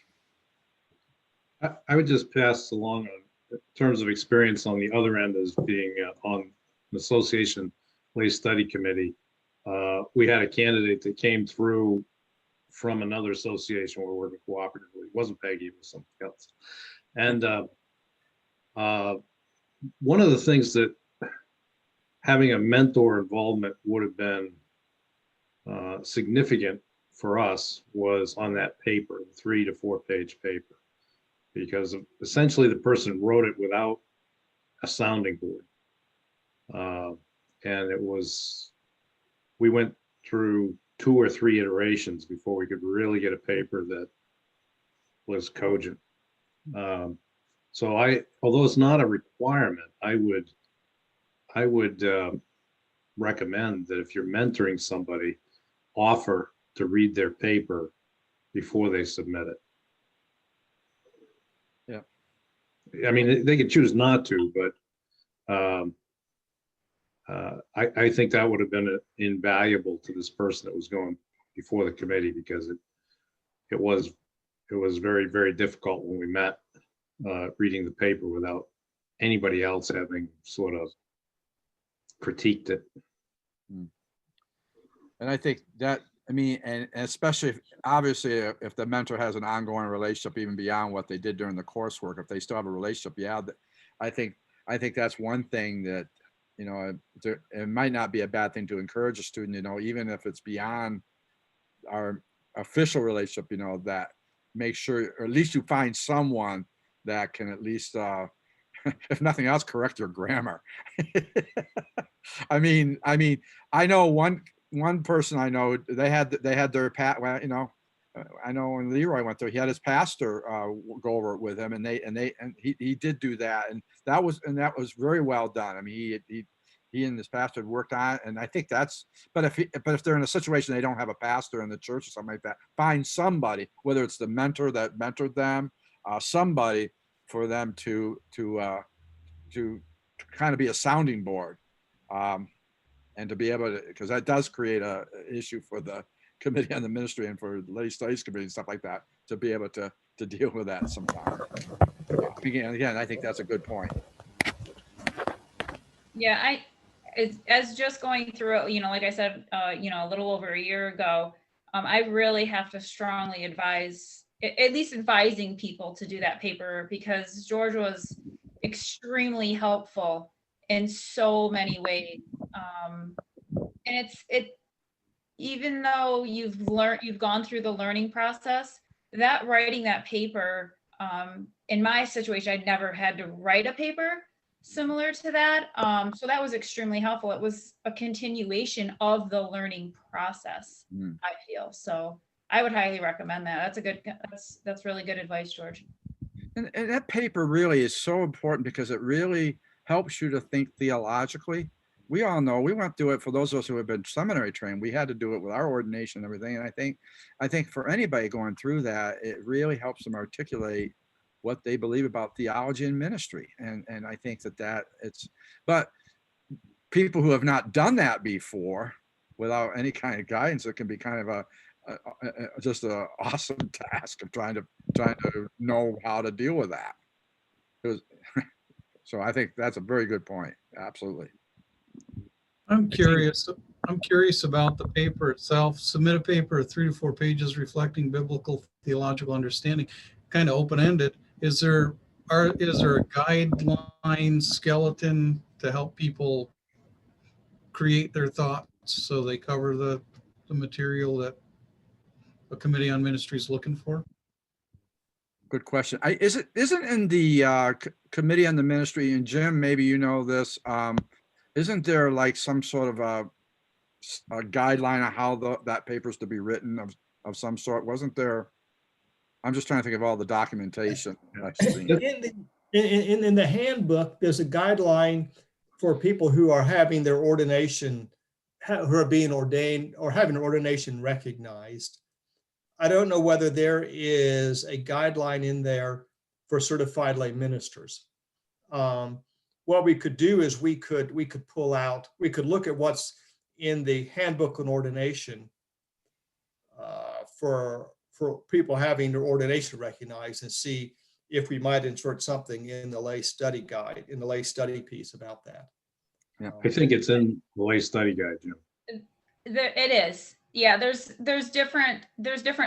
S7: I would just pass along in terms of experience on the other end as being on an association lay study committee. We had a candidate that came through from another association. We're working cooperatively. It wasn't Peggy, it was something else. And one of the things that having a mentor involvement would have been significant for us was on that paper, the 3 to 4 page paper, because essentially the person wrote it without a sounding board. And it was, we went through 2 or 3 iterations before we could really get a paper that was cogent. So although it's not a requirement, I would recommend that if you're mentoring somebody, offer to read their paper before they submit it. Yeah. I mean, they could choose not to, but I think that would have been invaluable to this person that was going before the committee, because it was very, very difficult when we met reading the paper without anybody else having sort of critiqued it.
S1: And I think that, I mean, and especially if, obviously, if the mentor has an ongoing relationship, even beyond what they did during the coursework, if they still have a relationship, yeah, I think that's one thing that, you know, it might not be a bad thing to encourage a student, you know, even if it's beyond our official relationship, you know, that make sure, or at least you find someone that can at least, if nothing else, correct your grammar. I mean, I know one person I know, they had their well, you know, I know when Leroy went through, he had his pastor go over it with him, and he did do that, and that was very well done. I mean, he and his pastor had worked on it, and I think that's. But if they're in a situation they don't have a pastor in the church or something like that, find somebody, whether it's the mentor that mentored them, somebody for them to kind of be a sounding board. And to be able to, because that does create a issue for the committee on the ministry and for the lay studies committee and stuff like that, to be able to deal with that sometimes. Again, I think that's a good point.
S6: Yeah, as just going through it, you know, like I said, you know, a little over a year ago, I really have to strongly advise, at least advising people to do that paper, because George was extremely helpful in so many ways. And even though you've gone through the learning process, that writing that paper, in my situation, I'd never had to write a paper similar to that. So that was extremely helpful. It was a continuation of the learning process, I feel. So I would highly recommend that. That's really good advice, George.
S1: And that paper really is so important, because it really helps you to think theologically. We all know, we went through it, for those of us who have been seminary trained, we had to do it with our ordination and everything. And I think for anybody going through that, it really helps them articulate what they believe about theology and ministry. And I think that but people who have not done that before, without any kind of guidance, it can be kind of just an awesome task of trying to know how to deal with that. So I think that's a very good point. Absolutely.
S8: I'm curious about the paper itself. Submit a paper of 3 to 4 pages reflecting biblical theological understanding, kind of open-ended. Is there a guideline skeleton to help people create their thoughts so they cover the material that a committee on ministry is looking for?
S1: Good question. Isn't in the committee on the ministry, and Jim, maybe you know this, isn't there like some sort of a guideline on how that paper's to be written of some sort? Wasn't there? I'm just trying to think of all the documentation I've seen.
S3: In the handbook, there's a guideline for people who are having their ordination, who are being ordained or having an ordination recognized. I don't know whether there is a guideline in there for certified lay ministers. What we could do is we could look at what's in the handbook on ordination for people having their ordination recognized, and see if we might insert something in the lay study guide, in the lay study piece about that.
S1: Yeah.
S7: I think it's in the lay study guide, Jim.
S6: It is. Yeah, there's different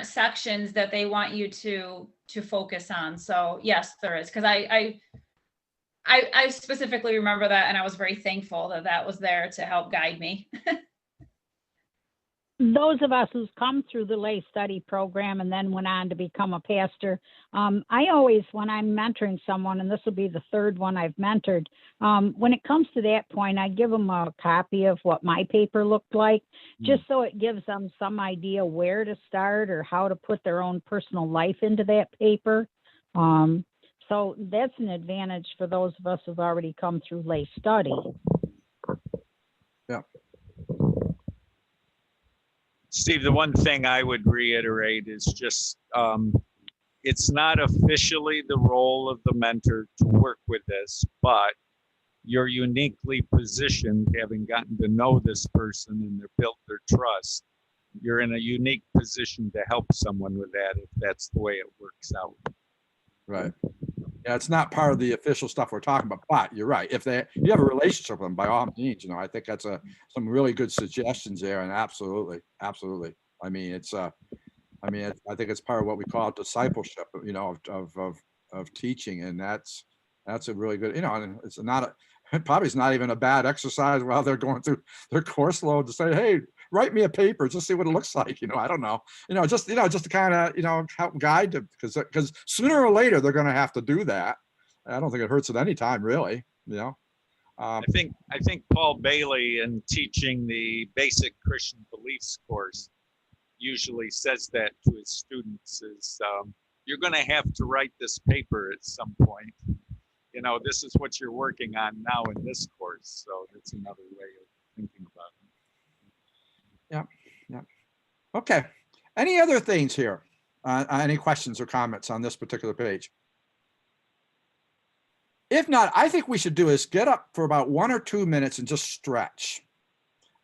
S6: sections that they want you to focus on. So yes, there is, because I specifically remember that, and I was very thankful that was there to help guide me.
S5: Those of us who's come through the lay study program and then went on to become a pastor, I always, when I'm mentoring someone, and this will be the third one I've mentored, when it comes to that point, I give them a copy of what my paper looked like, just so it gives them some idea where to start or how to put their own personal life into that paper. So that's an advantage for those of us who've already come through lay study.
S1: Yeah.
S4: Steve, the one thing I would reiterate is just, it's not officially the role of the mentor to work with this, but you're uniquely positioned, having gotten to know this person and they're built their trust. You're in a unique position to help someone with that if that's the way it works out.
S1: Right. Yeah, it's not part of the official stuff we're talking about, but you're right. If you have a relationship with them, by all means, I think that's some really good suggestions there, and absolutely. I mean, I think it's part of what we call discipleship, of teaching, and that's a really good, and it's probably not even a bad exercise while they're going through their course load to say, hey, write me a paper, just see what it looks like. I don't know, just to kind of, help guide them, because sooner or later they're going to have to do that. I don't think it hurts at any time, really.
S4: I think Paul Bailey, in teaching the basic Christian beliefs course, usually says that to his students is, you're going to have to write this paper at some point. This is what you're working on now in this course. So that's another way of thinking about it.
S1: Yeah. Okay. Any other things here? Any questions or comments on this particular page? If not, I think we should do is get up for about 1 or 2 minutes and just stretch.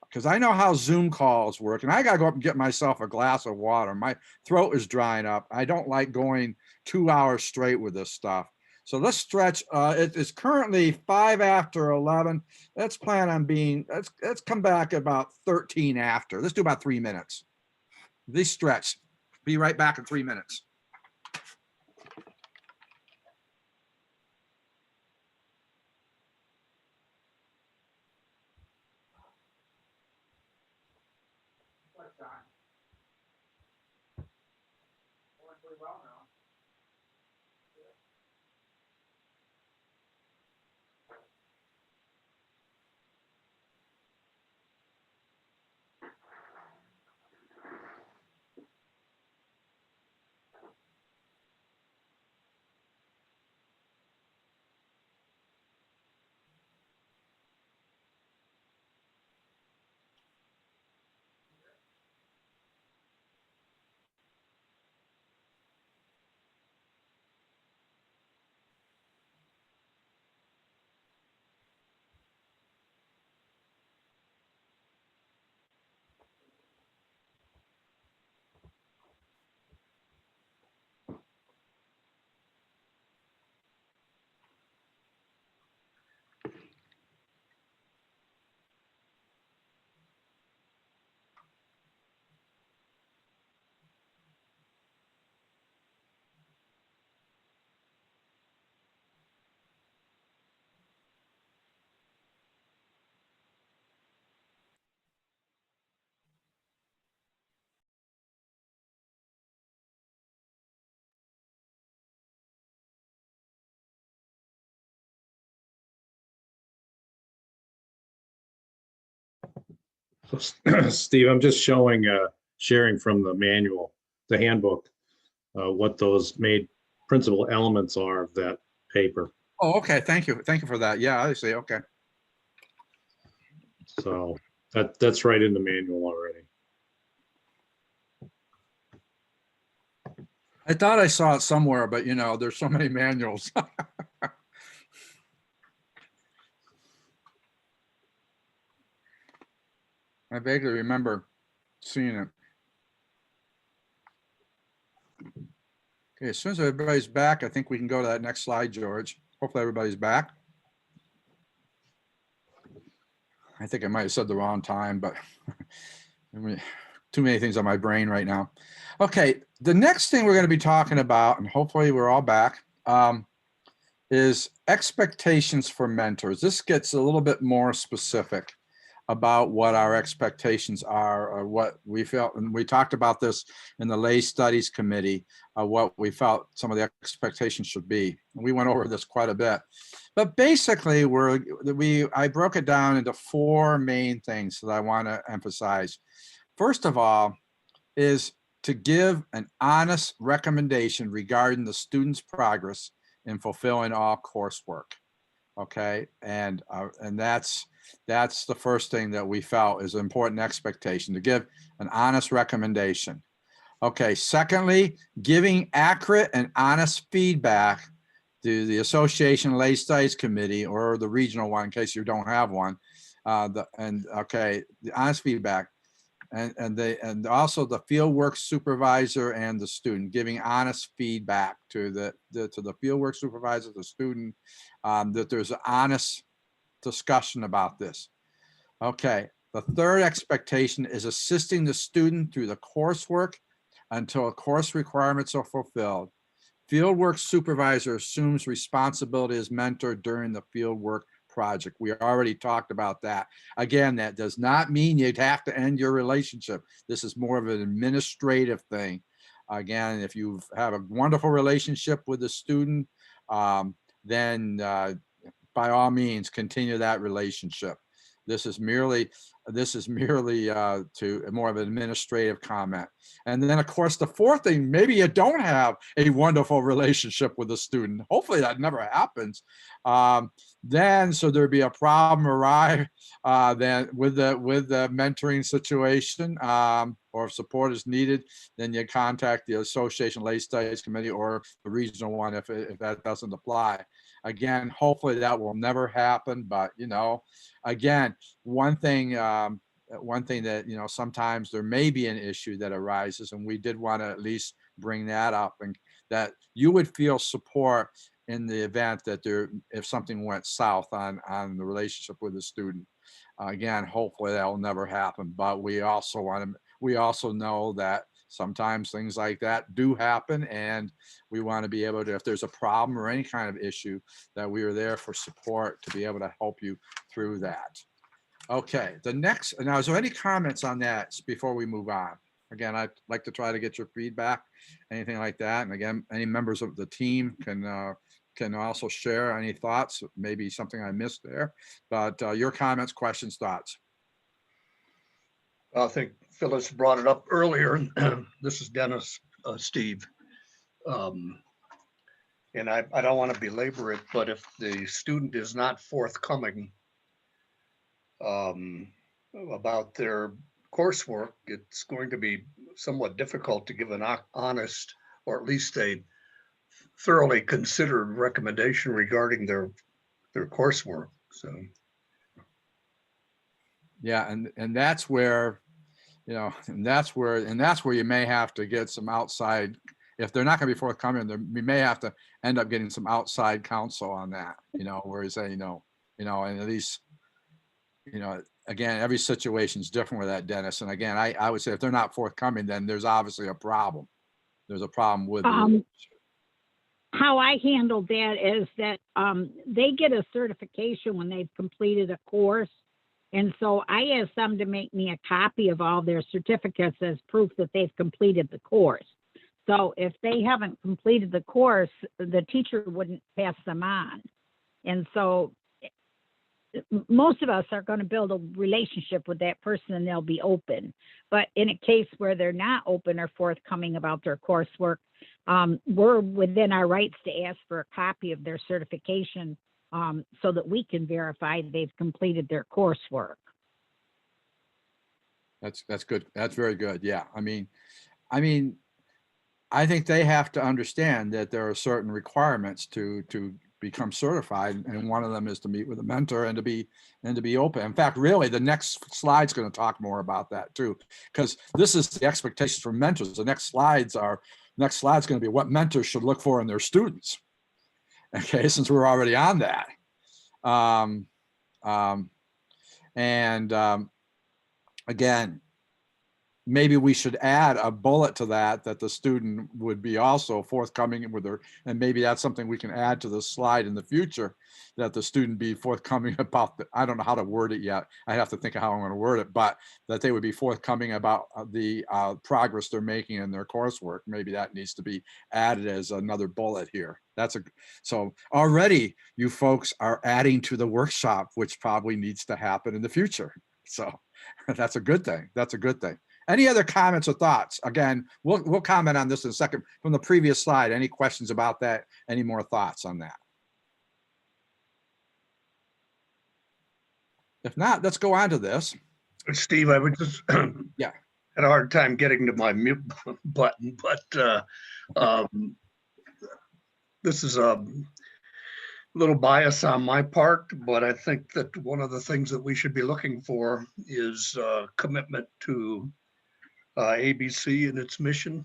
S1: Because I know how Zoom calls work, and I got to go up and get myself a glass of water. My throat is drying up. I don't like going 2 hours straight with this stuff. So let's stretch. It is currently 5 after 11. Let's plan on let's come back about 13 after. Let's do about 3 minutes. This stretch. Be right back in 3 minutes.
S7: So, Steve, I'm just showing, sharing from the manual, the handbook, what those principal elements are of that paper.
S1: Oh, okay. Thank you. Thank you for that. Yeah, I see. Okay.
S7: So that's right in the manual already.
S1: I thought I saw it somewhere, but you know, there's so many manuals. I vaguely remember seeing it. Okay, as soon as everybody's back, I think we can go to that next slide, George. Hopefully everybody's back. I think I might have said the wrong time, but too many things on my brain right now. Okay, the next thing we're going to be talking about, and hopefully we're all back, is expectations for mentors. This gets a little bit more specific about what our expectations are, or what we felt, and we talked about this in the lay studies committee, what we felt some of the expectations should be. And we went over this quite a bit, but basically I broke it down into 4 main things that I want to emphasize. First of all is to give an honest recommendation regarding the student's progress in fulfilling all coursework. Okay, and that's the first thing that we felt is an important expectation, to give an honest recommendation. Okay, secondly, giving accurate and honest feedback to the association lay studies committee or the regional one in case you don't have one. The honest feedback, and also the fieldwork supervisor and the student, giving honest feedback to the fieldwork supervisor, the student, that there's an honest discussion about this. Okay, the third expectation is assisting the student through the coursework until course requirements are fulfilled. Fieldwork supervisor assumes responsibility as mentor during the fieldwork project. We already talked about that. Again, that does not mean you'd have to end your relationship. This is more of an administrative thing. Again, if you have a wonderful relationship with the student, then by all means continue that relationship. This is merely to more of an administrative comment. And then of course, the fourth thing, maybe you don't have a wonderful relationship with a student. Hopefully that never happens. Then, so there'd be a problem arise then with the mentoring situation, or if support is needed, then you contact the Association Lay Studies Committee or the regional one if that doesn't apply. Again, hopefully that will never happen, but you know, again, one thing that, you know, sometimes there may be an issue that arises, and we did want to at least bring that up, and that you would feel support in the event that if something went south on the relationship with the student. Again, hopefully that will never happen, but we also know that sometimes things like that do happen, and we want to be able to, if there's a problem or any kind of issue, that we are there for support to be able to help you through that. Okay, now, is there any comments on that before we move on? Again, I'd like to try to get your feedback, anything like that. And again, any members of the team can also share any thoughts, maybe something I missed there, but your comments, questions, thoughts.
S2: I think Phyllis brought it up earlier. This is Dennis, Steve. And I don't want to belabor it, but if the student is not forthcoming about their coursework, it's going to be somewhat difficult to give an honest, or at least a thoroughly considered recommendation regarding their coursework. So yeah,
S1: and that's where, you know, and that's where you may have to get some outside, if they're not going to be forthcoming, we may have to end up getting some outside counsel on that, you know, where you say, you know, and at least, you know, again, every situation is different with that, Dennis. And again, I would say if they're not forthcoming, then there's obviously a problem. There's a problem with
S5: how I handled that is that they get a certification when they've completed a course. And so I asked them to make me a copy of all their certificates as proof that they've completed the course. So if they haven't completed the course, the teacher wouldn't pass them on. And so most of us are going to build a relationship with that person and they'll be open. But in a case where they're not open or forthcoming about their coursework, we're within our rights to ask for a copy of their certification so that we can verify they've completed their coursework.
S1: That's good. That's very good. Yeah. I mean, I think they have to understand that there are certain requirements to become certified, and one of them is to meet with a mentor and to be open. In fact, really, the next slide's going to talk more about that too, because this is the expectations for mentors. The next slide's going to be what mentors should look for in their students. Okay, since we're already on that, again, maybe we should add a bullet to that the student would be also forthcoming with her, and maybe that's something we can add to the slide in the future, that the student be forthcoming about I don't know how to word it yet. I have to think of how I'm going to word it, but that they would be forthcoming about the progress they're making in their coursework. Maybe that needs to be added as another bullet here. So already you folks are adding to the workshop, which probably needs to happen in the future. So that's a good thing. That's a good thing. Any other comments or thoughts? Again, we'll comment on this in a second from the previous slide. Any questions about that? Any more thoughts on that? If not, let's go on to this.
S2: Steve, I would just
S1: Yeah.
S2: Had a hard time getting to my mute button, but this is a little bias on my part, but I think that one of the things that we should be looking for is commitment to ABC and its mission.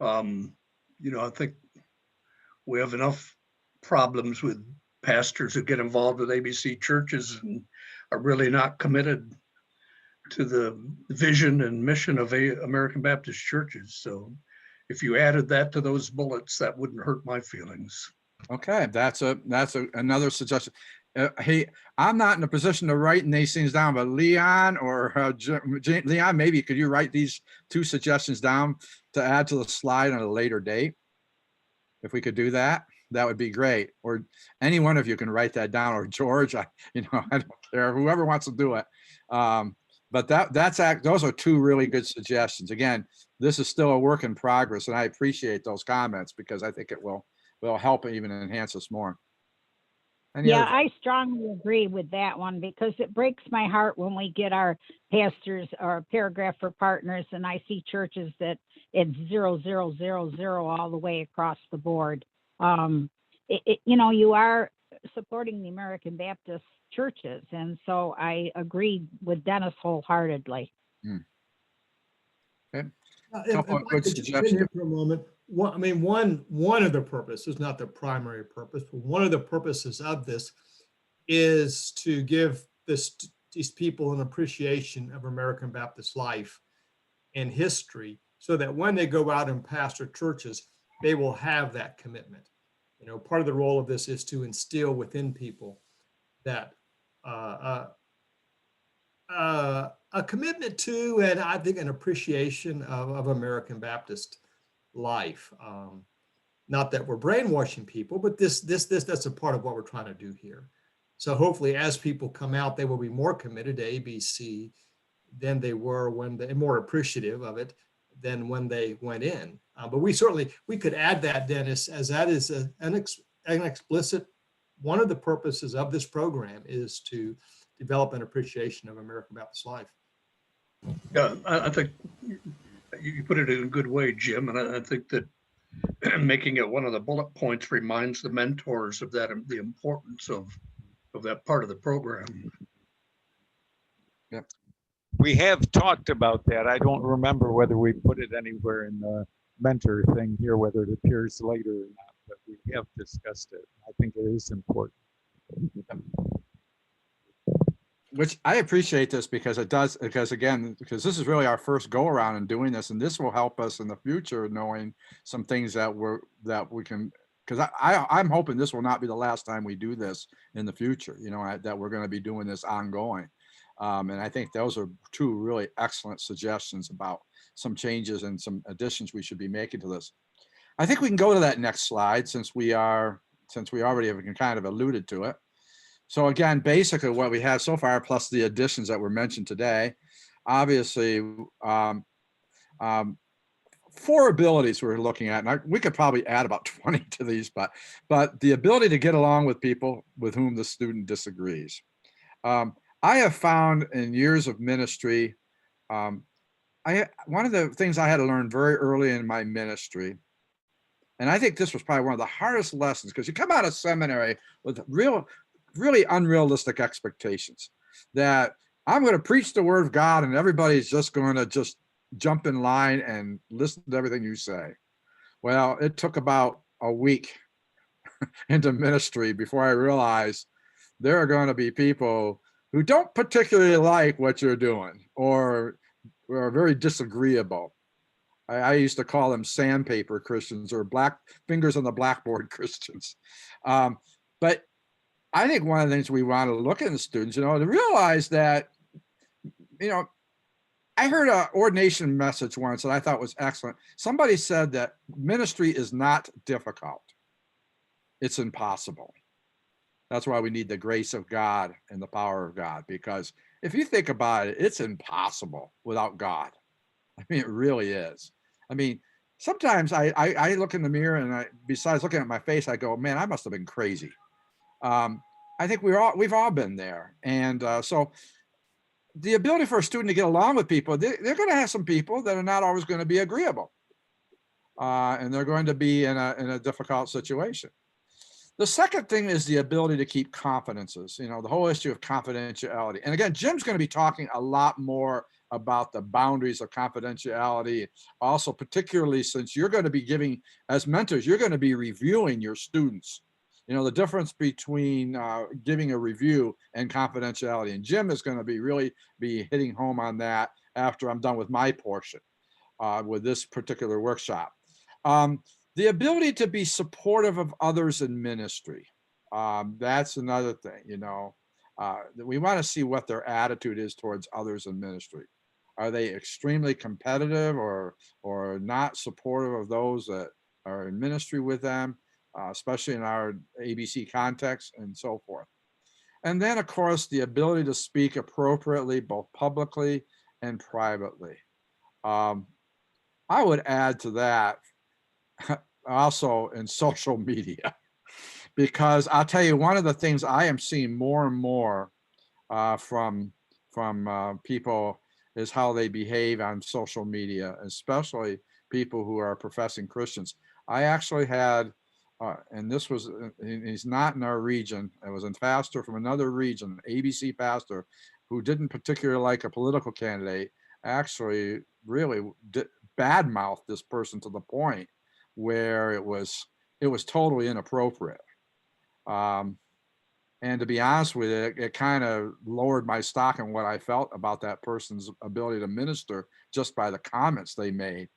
S2: I think we have enough problems with pastors who get involved with ABC churches and are really not committed to the vision and mission of American Baptist churches. So if you added that to those bullets, that wouldn't hurt my feelings.
S1: Okay, that's another suggestion. Hey, I'm not in a position to write these things down, but Leon or Leon, maybe could you write these two suggestions down to add to the slide on a later date? If we could do that, that would be great. Or any one of you can write that down, or George, I don't care, whoever wants to do it. But those are two really good suggestions. Again, this is still a work in progress, and I appreciate those comments because I think it will help even enhance us more.
S5: I strongly agree with that one, because it breaks my heart when we get our pastors or paragraph for partners and I see churches that it's 0, 0, 0, 0 all the way across the board. You are supporting the American Baptist churches, and so I agree with Dennis wholeheartedly.
S1: Okay.
S3: If I could just jump in here for a moment. One of the purposes, not the primary purpose, but one of the purposes of this is to give these people an appreciation of American Baptist life and history, so that when they go out and pastor churches, they will have that commitment. Part of the role of this is to instill within people that a commitment to, and I think an appreciation of American Baptist life. Not that we're brainwashing people, but that's a part of what we're trying to do here. So hopefully as people come out, they will be more committed to ABC than they were and more appreciative of it than when they went in. But we could add that, Dennis, as that is an explicit, one of the purposes of this program is to develop an appreciation of American Baptist life.
S2: Yeah, I think you put it in a good way, Jim, and I think that making it one of the bullet points reminds the mentors of that, the importance of that part of the program.
S1: Yeah.
S4: We have talked about that. I don't remember whether we put it anywhere in the mentor thing here, whether it appears later or not, but we have discussed it. I think it is important.
S1: Which I appreciate this because this is really our first go around in doing this, and this will help us in the future knowing some things that we can, because I'm hoping this will not be the last time we do this in the future, that we're going to be doing this ongoing. And I think those are two really excellent suggestions about some changes and some additions we should be making to this. I think we can go to that next slide since we already have kind of alluded to it. So again, basically what we have so far, plus the additions that were mentioned today, obviously, 4 abilities we're looking at, and we could probably add about 20 to these, but the ability to get along with people with whom the student disagrees. I have found in years of ministry, one of the things I had to learn very early in my ministry, and I think this was probably one of the hardest lessons, because you come out of seminary with really unrealistic expectations that I'm going to preach the word of God and everybody's just going to just jump in line and listen to everything you say. Well, it took about a week into ministry before I realized there are going to be people who don't particularly like what you're doing or are very disagreeable. I used to call them sandpaper Christians or black fingers on the blackboard Christians. But I think one of the things we want to look at in students, to realize that, I heard an ordination message once that I thought was excellent. Somebody said that ministry is not difficult. It's impossible. That's why we need the grace of God and the power of God, because if you think about it, it's impossible without God. I mean, it really is. I mean, sometimes I look in the mirror and besides looking at my face, I go, man, I must have been crazy. I think we've all been there. And so the ability for a student to get along with people, they're going to have some people that are not always going to be agreeable. And they're going to be in a difficult situation. The second thing is the ability to keep confidences, the whole issue of confidentiality. And again, Jim's going to be talking a lot more about the boundaries of confidentiality. Also, particularly since you're going to be giving, as mentors, you're going to be reviewing your students. The difference between giving a review and confidentiality. And Jim is going to really be hitting home on that after I'm done with my portion with this particular workshop. The ability to be supportive of others in ministry. That's another thing, we want to see what their attitude is towards others in ministry. Are they extremely competitive or not supportive of those that are in ministry with them, especially in our ABC context and so forth. And then, of course, the ability to speak appropriately, both publicly and privately. I would add to that also in social media, because I'll tell you, one of the things I am seeing more and more from people is how they behave on social media, especially people who are professing Christians. I actually had, and this was, he's not in our region, it was a pastor from another region, ABC pastor, who didn't particularly like a political candidate, actually really badmouthed this person to the point where it was totally inappropriate. And to be honest with you, it kind of lowered my stock in what I felt about that person's ability to minister just by the comments they made.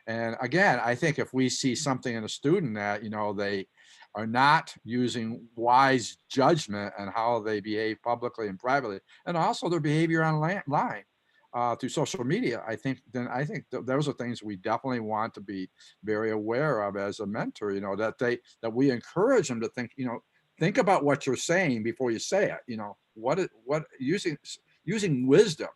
S1: And again, I think if we see something in a student that, they are not using wise judgment and how they behave publicly and privately, and also their behavior online through social media, I think those are things we definitely want to be very aware of as a mentor, that we encourage them to think about what you're saying before you say it, what using wisdom.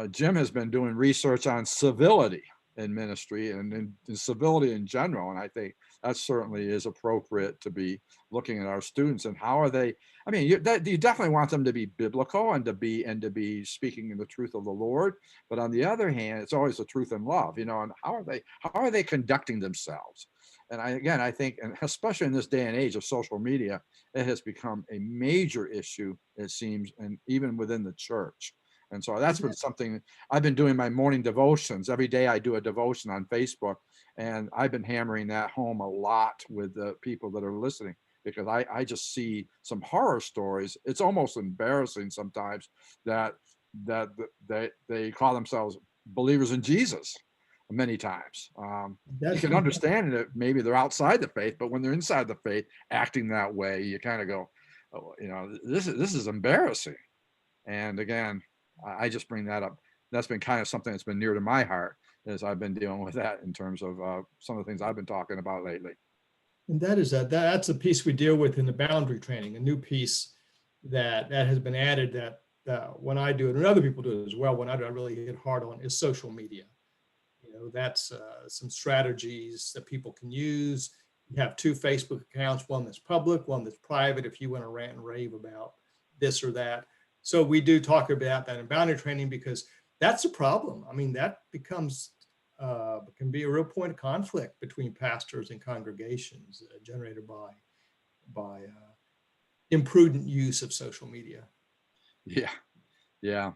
S1: Jim has been doing research on civility in ministry and in civility in general. And I think that certainly is appropriate to be looking at our students and how are they, you definitely want them to be biblical and to be speaking in the truth of the Lord. But on the other hand, it's always the truth and love, and how are they conducting themselves? And I think, and especially in this day and age of social media, it has become a major issue, it seems, and even within the church. And so that's been something I've been doing my morning devotions. Every day I do a devotion on Facebook, and I've been hammering that home a lot with the people that are listening, because I just see some horror stories. It's almost embarrassing sometimes that they call themselves believers in Jesus many times. You can understand it, maybe they're outside the faith, but when they're inside the faith acting that way, you kind of go, this is embarrassing. And again, I just bring that up. That's been kind of something that's been near to my heart as I've been dealing with that in terms of some of the things I've been talking about lately.
S3: And that's a piece we deal with in the boundary training, a new piece that has been added that when I do it, and other people do it as well, when I do, I really hit hard on is social media. You know, that's some strategies that people can use. You have 2 Facebook accounts, one that's public, one that's private, if you want to rant and rave about this or that. So we do talk about that in boundary training because that's a problem. I mean, that becomes can be a real point of conflict between pastors and congregations generated by imprudent use of social media.
S1: Yeah, yeah.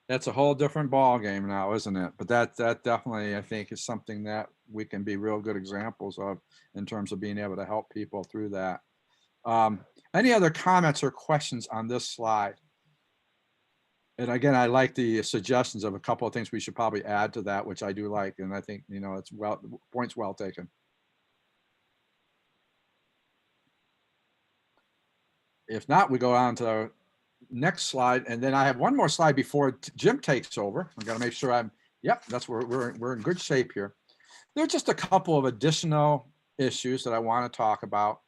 S1: That's a whole different ball game now, isn't it? But that definitely, I think, is something that we can be real good examples of in terms of being able to help people through that. Any other comments or questions on this slide? And again, I like the suggestions of a couple of things we should probably add to that, which I do like, and I think, you know, it's points well taken. If not, we go on to the next slide, and then I have one more slide before Jim takes over. I got to make sure yep, that's where we're in good shape here. There are just a couple of additional issues that I want to talk about.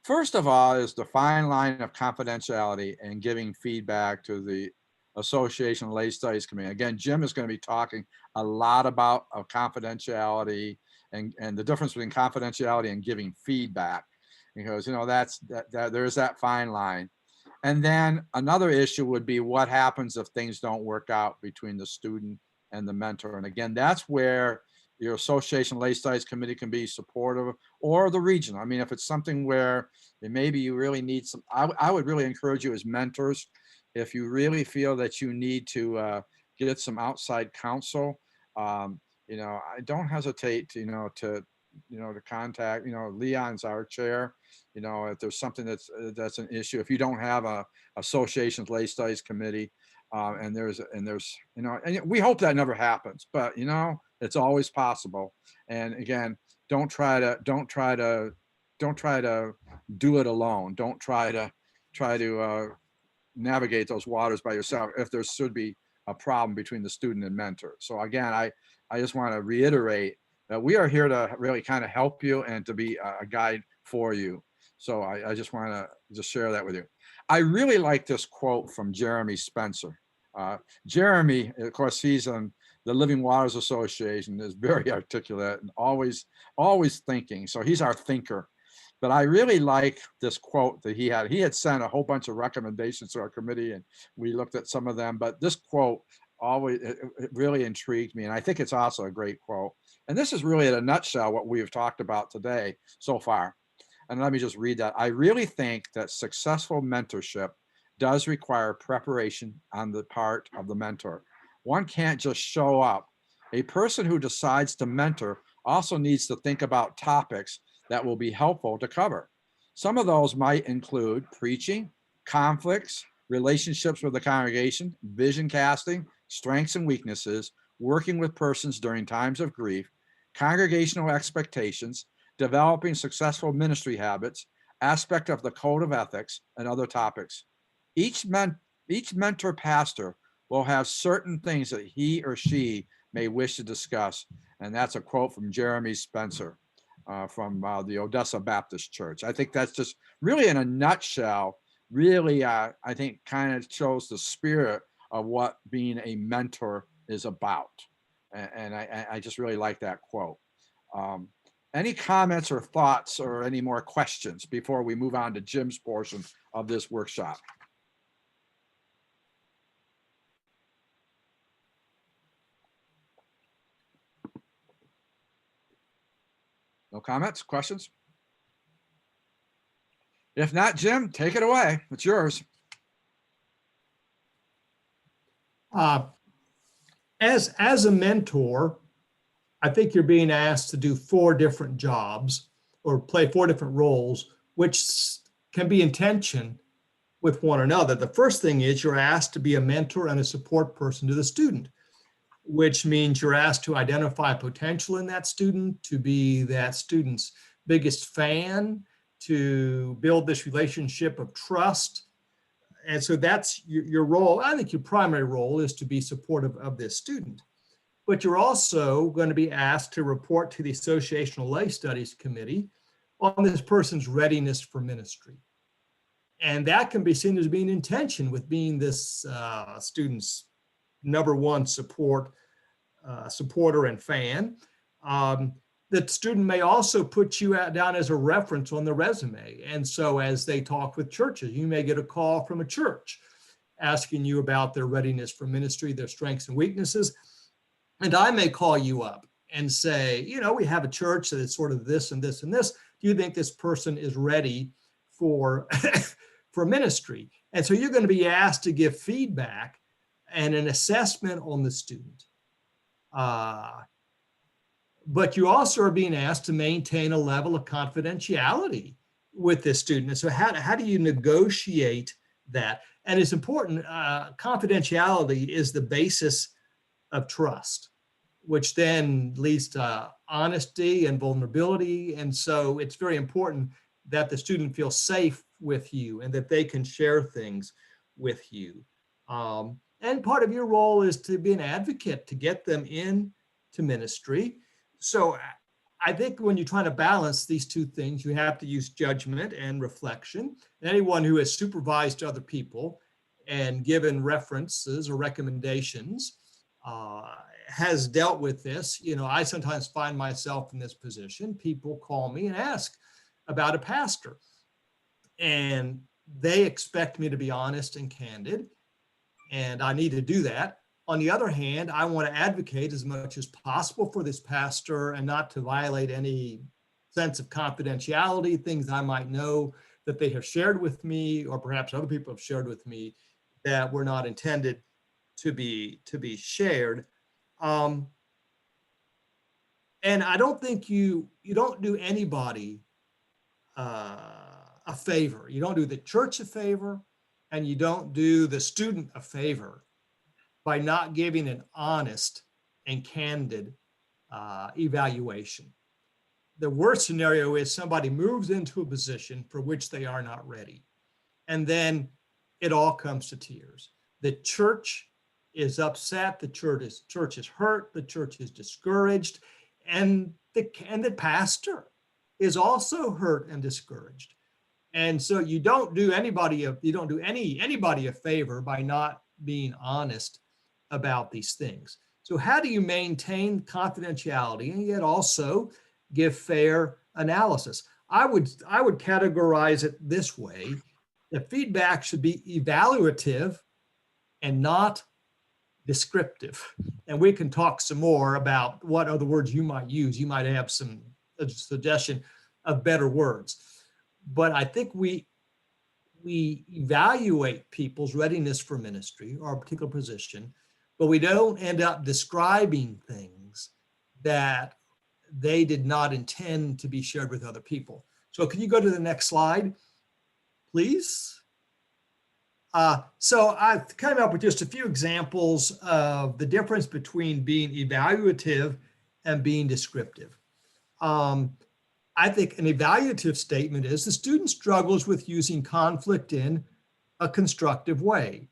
S1: First of all is the fine line of confidentiality and giving feedback to the Association of Lay Studies Committee. Again, Jim is going to be talking a lot about confidentiality and the difference between confidentiality and giving feedback, because, you know, there's that fine line. And then another issue would be what happens if things don't work out between the student and the mentor. And again, that's where your Association Lay Studies Committee can be supportive, or the region. I mean, if it's something where maybe you really need some, I would really encourage you as mentors, if you really feel that you need to get some outside counsel, you know, I don't hesitate to, to contact, Leon's our chair. You know, if there's something that's an issue, if you don't have a Association's Lay Studies Committee, and there's, and we hope that never happens, but it's always possible. And again, don't try to do it alone. Don't try to navigate those waters by yourself if there should be a problem between the student and mentor. So again, I just want to reiterate that we are here to really kind of help you and to be a guide for you. So I just want to just share that with you. I really like this quote from Jeremy Spencer. Jeremy, of course, he's on the Living Waters Association, is very articulate and always thinking. So he's our thinker. But I really like this quote that he had. He had sent a whole bunch of recommendations to our committee, and we looked at some of them. But this quote it really intrigued me, and I think it's also a great quote. And this is really in a nutshell what we have talked about today so far. And let me just read that. I really think that successful mentorship does require preparation on the part of the mentor. One can't just show up. A person who decides to mentor also needs to think about topics that will be helpful to cover. Some of those might include preaching, conflicts, relationships with the congregation, vision casting, strengths and weaknesses, working with persons during times of grief, congregational expectations, developing successful ministry habits, aspect of the code of ethics, and other topics. Each mentor pastor will have certain things that he or she may wish to discuss. And that's a quote from Jeremy Spencer from the Odessa Baptist Church. I think that's just really in a nutshell, really, I think kind of shows the spirit of what being a mentor is about. And I just really like that quote. Any comments or thoughts or any more questions before we move on to Jim's portion of this workshop? No comments, questions? If not, Jim, take it away. It's yours.
S3: As a mentor, I think you're being asked to do 4 different jobs or play 4 different roles, which can be in tension with one another. The first thing is you're asked to be a mentor and a support person to the student, which means you're asked to identify potential in that student, to be that student's biggest fan, to build this relationship of trust. And so that's your role. I think your primary role is to be supportive of this student. but you're also going to be asked to report to the Associational Lay Studies Committee on this person's readiness for ministry. And that can be seen as being in tension with being this student's number one supporter and fan. The student may also put you down as a reference on the resume. And so as they talk with churches, you may get a call from a church asking you about their readiness for ministry, their strengths and weaknesses. And I may call you up and say, you know, we have a church that is sort of this and this and this. Do you think this person is ready for, for ministry? And so you're going to be asked to give feedback and an assessment on the student. But you also are being asked to maintain a level of confidentiality with this student. And so how do you negotiate that? And it's important, confidentiality is the basis of trust, which then leads to honesty and vulnerability. And so it's very important that the student feels safe with you and that they can share things with you. And part of your role is to be an advocate to get them into ministry. So I think when you're trying to balance these two things, you have to use judgment and reflection. And anyone who has supervised other people and given references or recommendations has dealt with this. You know, I sometimes find myself in this position. People call me and ask about a pastor, and they expect me to be honest and candid, and I need to do that. On the other hand, I want to advocate as much as possible for this pastor and not to violate any sense of confidentiality, things I might know that they have shared with me, or perhaps other people have shared with me that were not intended to be shared. And I don't think you don't do anybody a favor. You don't do the church a favor, and you don't do the student a favor by not giving an honest and candid evaluation. The worst scenario is somebody moves into a position for which they are not ready. And then it all comes to tears. The church is upset, the church is hurt, the church is discouraged, and the pastor is also hurt and discouraged. And so you don't do anybody a favor by not being honest about these things. So how do you maintain confidentiality and yet also give fair analysis? I would categorize it this way. The feedback should be evaluative and not descriptive. And we can talk some more about what other words you might use. You might have some suggestion of better words. But I think we evaluate people's readiness for ministry or a particular position, but we don't end up describing things that they did not intend to be shared with other people. So can you go to the next slide, please? So I've come up with just a few examples of the difference between being evaluative and being descriptive. I think an evaluative statement is the student struggles with using conflict in a constructive way.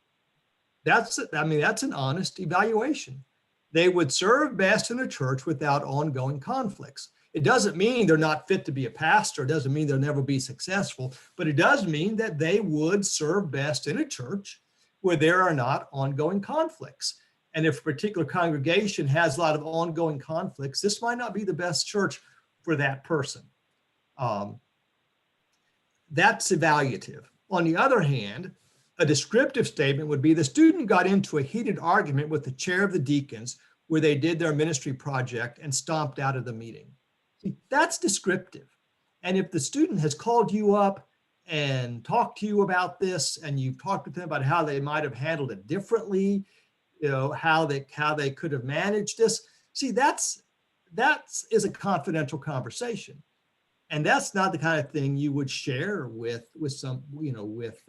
S3: That's an honest evaluation. They would serve best in a church without ongoing conflicts. It doesn't mean they're not fit to be a pastor. It doesn't mean they'll never be successful, but it does mean that they would serve best in a church where there are not ongoing conflicts. And if a particular congregation has a lot of ongoing conflicts, this might not be the best church for that person. That's evaluative. On the other hand, a descriptive statement would be the student got into a heated argument with the chair of the deacons where they did their ministry project and stomped out of the meeting. See, that's descriptive. And if the student has called you up and talked to you about this, and you've talked with them about how they might have handled it differently, you know, how they could have managed this, see, that is a confidential conversation. And that's not the kind of thing you would share with some, you know, with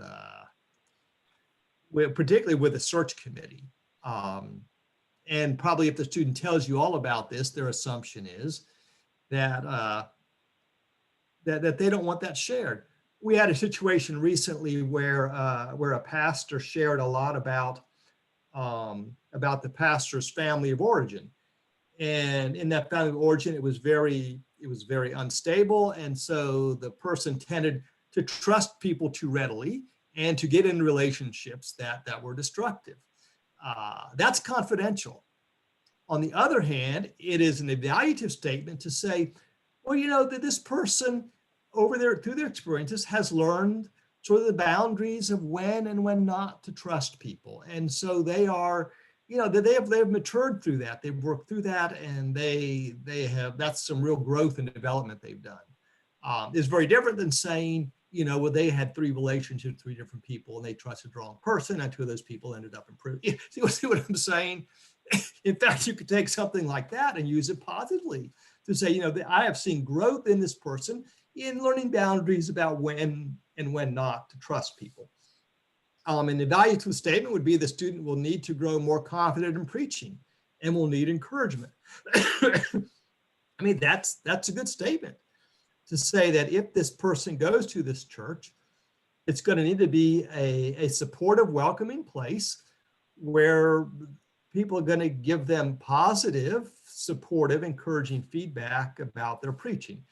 S3: particularly with a search committee. And probably if the student tells you all about this, their assumption is that that they don't want that shared. We had a situation recently where a pastor shared a lot about the pastor's family of origin. And in that family of origin, it was very unstable. And so the person tended to trust people too readily and to get in relationships that were destructive. That's confidential. On the other hand, it is an evaluative statement to say, well, you know, that this person over there through their experiences has learned sort of the boundaries of when and when not to trust people. And so they are, you know, they have matured through that. They've worked through that, and they have, that's some real growth and development they've done. It's very different than saying, you know, well, they had 3 relationships, 3 different people, and they trusted the wrong person, and 2 of those people ended up improving. See what I'm saying? In fact, you could take something like that and use it positively to say, you know, I have seen growth in this person in learning boundaries about when and when not to trust people. An evaluative statement would be the student will need to grow more confident in preaching and will need encouragement. I mean, that's a good statement to say that if this person goes to this church, it's going to need to be a supportive, welcoming place where people are going to give them positive, supportive, encouraging feedback about their preaching.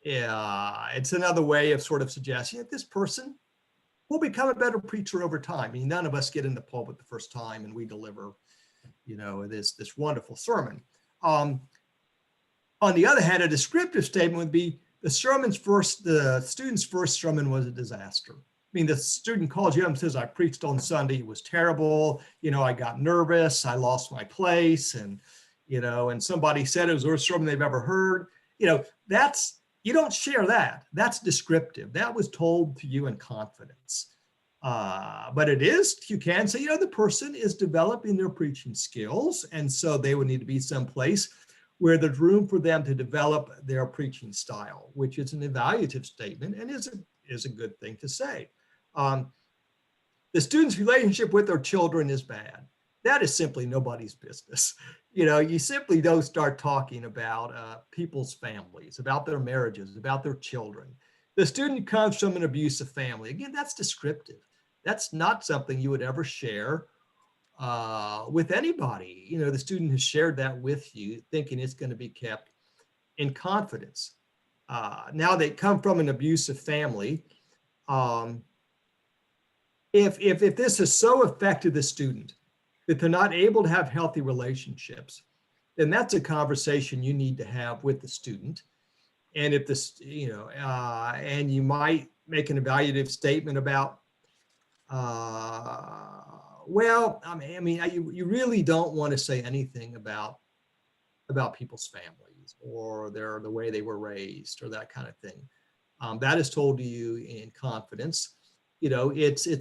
S3: It's another way of sort of suggesting that this person will become a better preacher over time. I mean, none of us get in the pulpit the first time and we deliver, you know, this wonderful sermon. On the other hand, a descriptive statement would be the student's first sermon was a disaster. I mean, the student calls you up and says, I preached on Sunday, it was terrible. You know, I got nervous, I lost my place, and, you know, and somebody said it was the worst sermon they've ever heard. You know, you don't share that. That's descriptive. That was told to you in confidence. But it is, you can say, you know, the person is developing their preaching skills, and so they would need to be someplace where there's room for them to develop their preaching style, which is an evaluative statement and is a good thing to say. The student's relationship with their children is bad. That is simply nobody's business. You know, you simply don't start talking about people's families, about their marriages, about their children. The student comes from an abusive family. Again, that's descriptive. That's not something you would ever share with anybody. You know, the student has shared that with you, thinking it's going to be kept in confidence. Now they come from an abusive family. If this has so affected the student that they're not able to have healthy relationships, then that's a conversation you need to have with the student. And if this, you know, and you might make an evaluative statement about, well, I mean, you really don't want to say anything about people's families or the way they were raised or that kind of thing. That is told to you in confidence. You know, it's an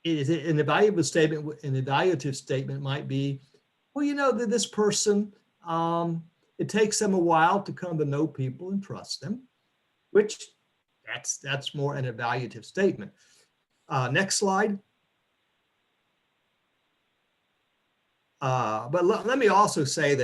S3: evaluative statement. An evaluative statement might be, well, you know, that this person, it takes them a while to come to know people and trust them, which that's more an evaluative statement. Next slide. But let me also say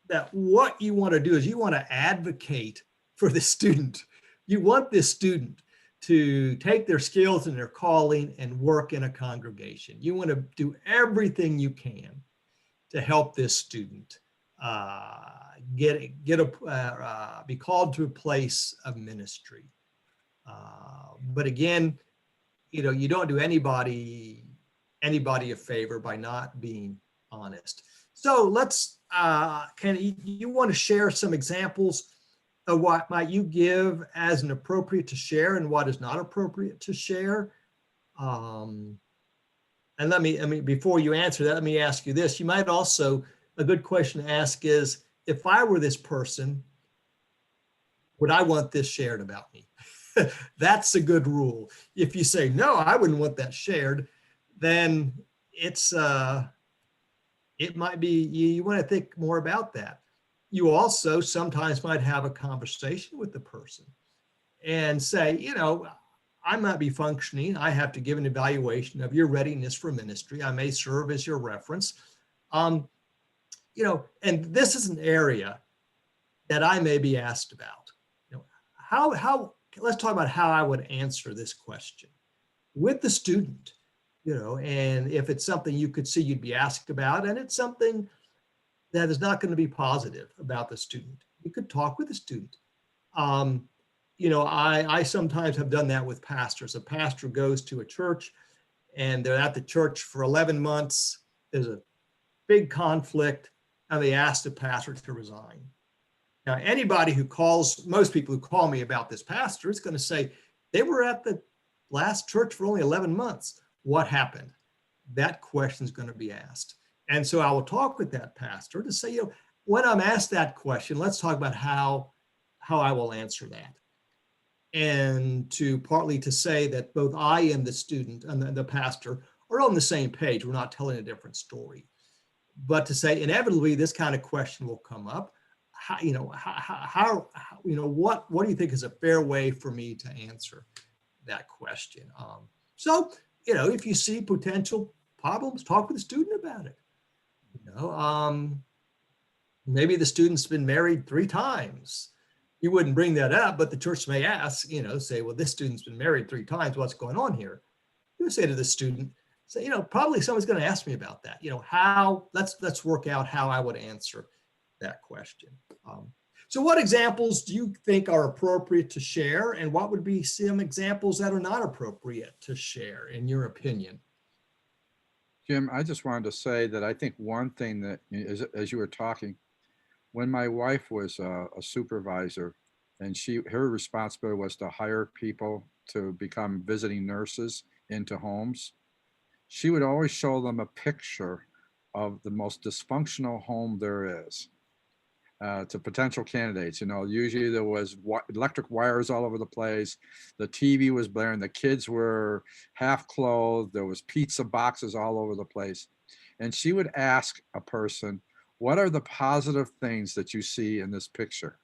S3: that what you want to do is you want to advocate for the student. You want this student to take their skills and their calling and work in a congregation. You want to do everything you can to help this student be called to a place of ministry. But again, you know, you don't do anybody a favor by not being honest. So let's, you want to share some examples of what might you give as an appropriate to share and what is not appropriate to share? And before you answer that, let me ask you this. You might also, a good question to ask is, if I were this person, would I want this shared about me? That's a good rule. If you say, no, I wouldn't want that shared, then it might be, you want to think more about that. You also sometimes might have a conversation with the person and say, you know, I might be functioning. I have to give an evaluation of your readiness for ministry. I may serve as your reference. You know, and this is an area that I may be asked about. You know, how let's talk about how I would answer this question with the student.
S9: you know, and if it's something you could see you'd be asked about, and it's something that is not going to be positive about the student, you could talk with the student. You know, I sometimes have done that with pastors. A pastor goes to a church and they're at the church for 11 months. There's a big conflict and they ask the pastor to resign. Now, anybody who calls, most people who call me about this pastor is going to say, they were at the last church for only 11 months. What happened? That question is going to be asked. And so I will talk with that pastor to say, you know, when I'm asked that question, let's talk about how I will answer that. And to partly to say that both I and the student and the pastor are on the same page. We're not telling a different story. But to say inevitably this kind of question will come up. How, you know, how you know, what do you think is a fair way for me to answer that question? So, you know, if you see potential problems, talk with the student about it. You know, maybe the student's been married 3 times. You wouldn't bring that up, but the church may ask, you know, say, well, this student's been married 3 times. What's going on here? You say to the student, say, you know, probably someone's going to ask me about that. You know, let's work out how I would answer that question. So what examples do you think are appropriate to share, and what would be some examples that are not appropriate to share in your opinion?
S1: Jim, I just wanted to say that I think one thing that, as you were talking, when my wife was a supervisor, and her responsibility was to hire people to become visiting nurses into homes, she would always show them a picture of the most dysfunctional home there is to potential candidates. You know, usually there was electric wires all over the place. The TV was blaring. The kids were half clothed. There was pizza boxes all over the place. And she would ask a person, what are the positive things that you see in this picture?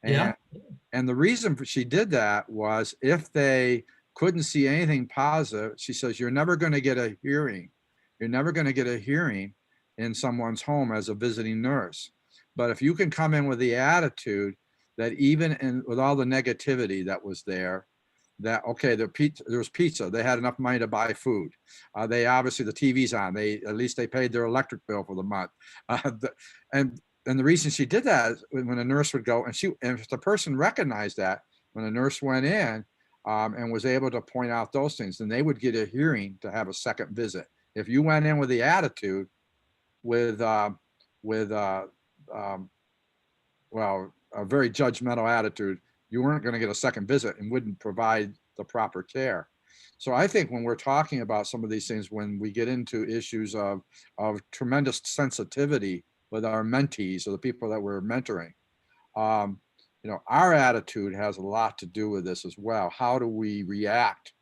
S1: And the reason she did that was if they couldn't see anything positive, she says, you're never going to get a hearing. You're never going to get a hearing in someone's home as a visiting nurse. But if you can come in with the attitude that even with all the negativity that was there, that, okay, there was pizza. They had enough money to buy food. They obviously, the TV's on. At least they paid their electric bill for the month. And the reason she did that is when a nurse would go, and if the person recognized that, when a nurse went in and was able to point out those things, then they would get a hearing to have a second visit. If you went in with the attitude, well, a very judgmental attitude, you weren't going to get a second visit and wouldn't provide the proper care. So I think when we're talking about some of these things, when we get into issues of tremendous sensitivity with our mentees or the people that we're mentoring, you know, our attitude has a lot to do with this as well. How do we react,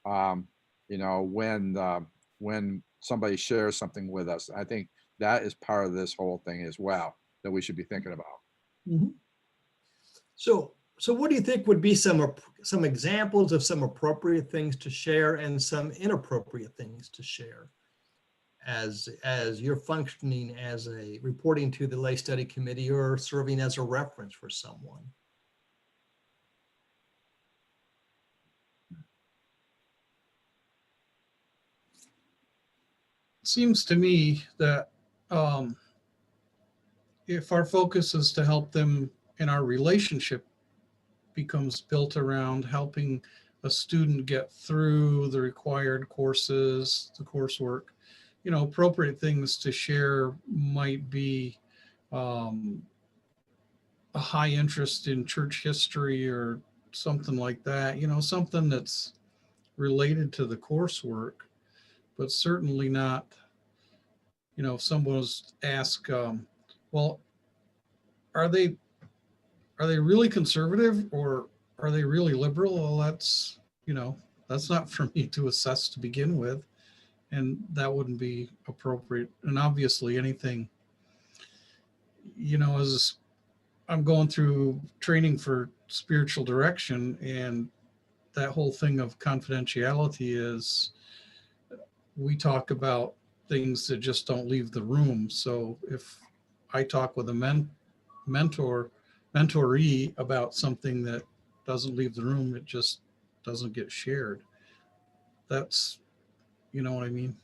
S1: you know, when somebody shares something with us? I think that is part of this whole thing as well that we should be thinking about.
S9: Mm-hmm. So what do you think would be some examples of some appropriate things to share and some inappropriate things to share as you're functioning as a reporting to the lay study committee or serving as a reference for someone?
S8: It seems to me that if our focus is to help them and our relationship becomes built around helping a student get through the required courses, the coursework, you know, appropriate things to share might be a high interest in church history or something like that, you know, something that's related to the coursework, but certainly not, you know, if someone was asked, well, are they really conservative or are they really liberal? Well, that's, you know, that's not for me to assess to begin with. And that wouldn't be appropriate. And obviously anything, you know, as I'm going through training for spiritual direction, and that whole thing of confidentiality is we talk about things that just don't leave the room. So if I talk with a mentoree about something that doesn't leave the room, it just doesn't get shared. That's You know what I mean?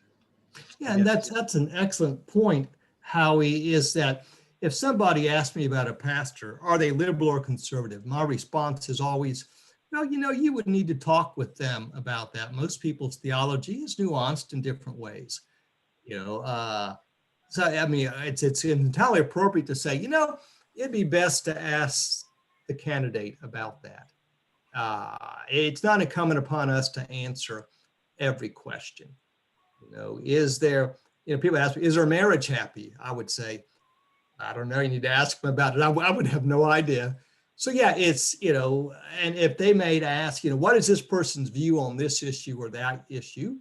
S9: Yeah, and that's an excellent point, Howie, is that if somebody asks me about a pastor, are they liberal or conservative? My response is always, no, you would need to talk with them about that. Most people's theology is nuanced in different ways. So I mean, it's entirely appropriate to say, it'd be best to ask the candidate about that. It's not incumbent upon us to answer every question. Is there, people ask me, is their marriage happy? I would say, I don't know, you need to ask them about it. I would have no idea. So yeah, it's, and if they may ask, what is this person's view on this issue or that issue?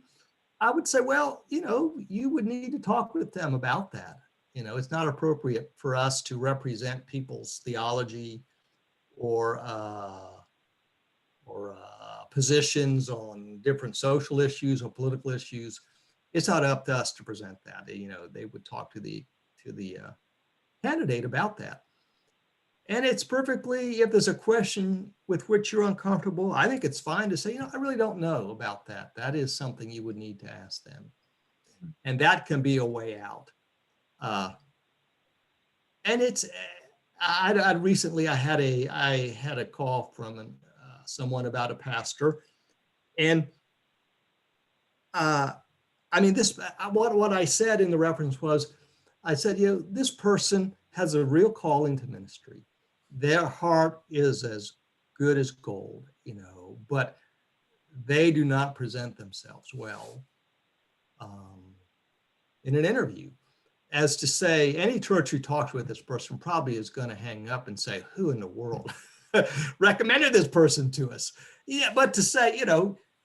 S9: I would say, well, you would need to talk with them about that. It's not appropriate for us to represent people's theology or positions on different social issues or political issues. It's not up to us to present that. They would talk to the candidate about that. And it's perfectly, if there's a question with which you're uncomfortable, I think it's fine to say, I really don't know about that. That is something you would need to ask them. And that can be a way out. And it's, I recently, I had a call from someone about a pastor. And I mean, what I said in the reference was, I said, this person has a real calling to ministry. Their heart is as good as gold, but they do not present themselves well in an interview. As to say, any church who talks with this person probably is going to hang up and say, who in the world recommended this person to us? Yeah, but to say,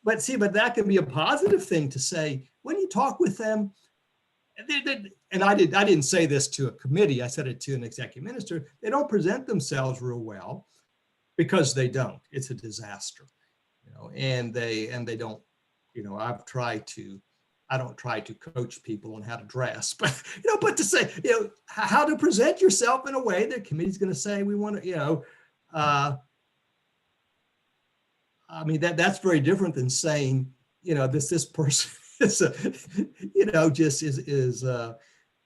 S9: but that can be a positive thing to say when you talk with them. And I didn't say this to a committee. I said it to an executive minister. They don't present themselves real well because they don't. It's a disaster, and they don't. I don't try to coach people on how to dress, but to say, how to present yourself in a way that committee's going to say we want to, I mean that's very different than saying, this person is just is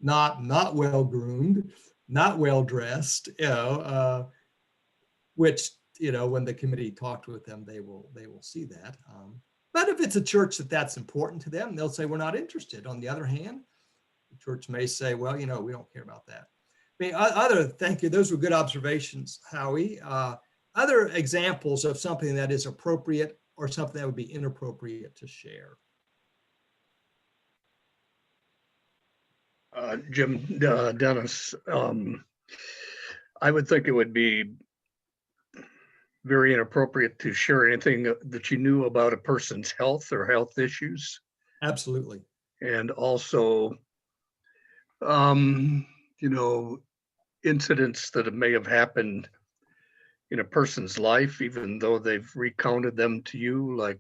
S9: not well groomed, not well dressed, which when the committee talked with them, they will see that. But if it's a church that's important to them, they'll say we're not interested. On the other hand, the church may say, well, we don't care about that. I mean, thank you. Those were good observations, Howie. Other examples of something that is appropriate or something that would be inappropriate to share.
S2: Jim, Dennis, I would think it would be very inappropriate to share anything that you knew about a person's health or health issues.
S9: Absolutely.
S2: And also, incidents that may have happened in a person's life, even though they've recounted them to you, like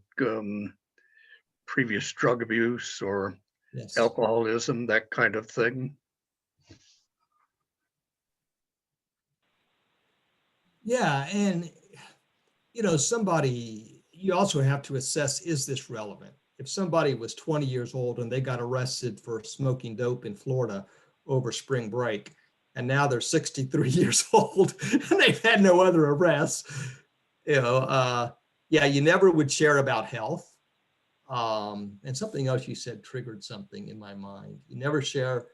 S2: previous drug abuse or
S9: Yes.
S2: alcoholism, that kind of thing.
S9: Yeah, and you also have to assess, is this relevant? If somebody was 20 years old and they got arrested for smoking dope in Florida over spring break, and now they're 63 years old and they've had no other arrests, you never would share about health. And something else you said triggered something in my mind. You never share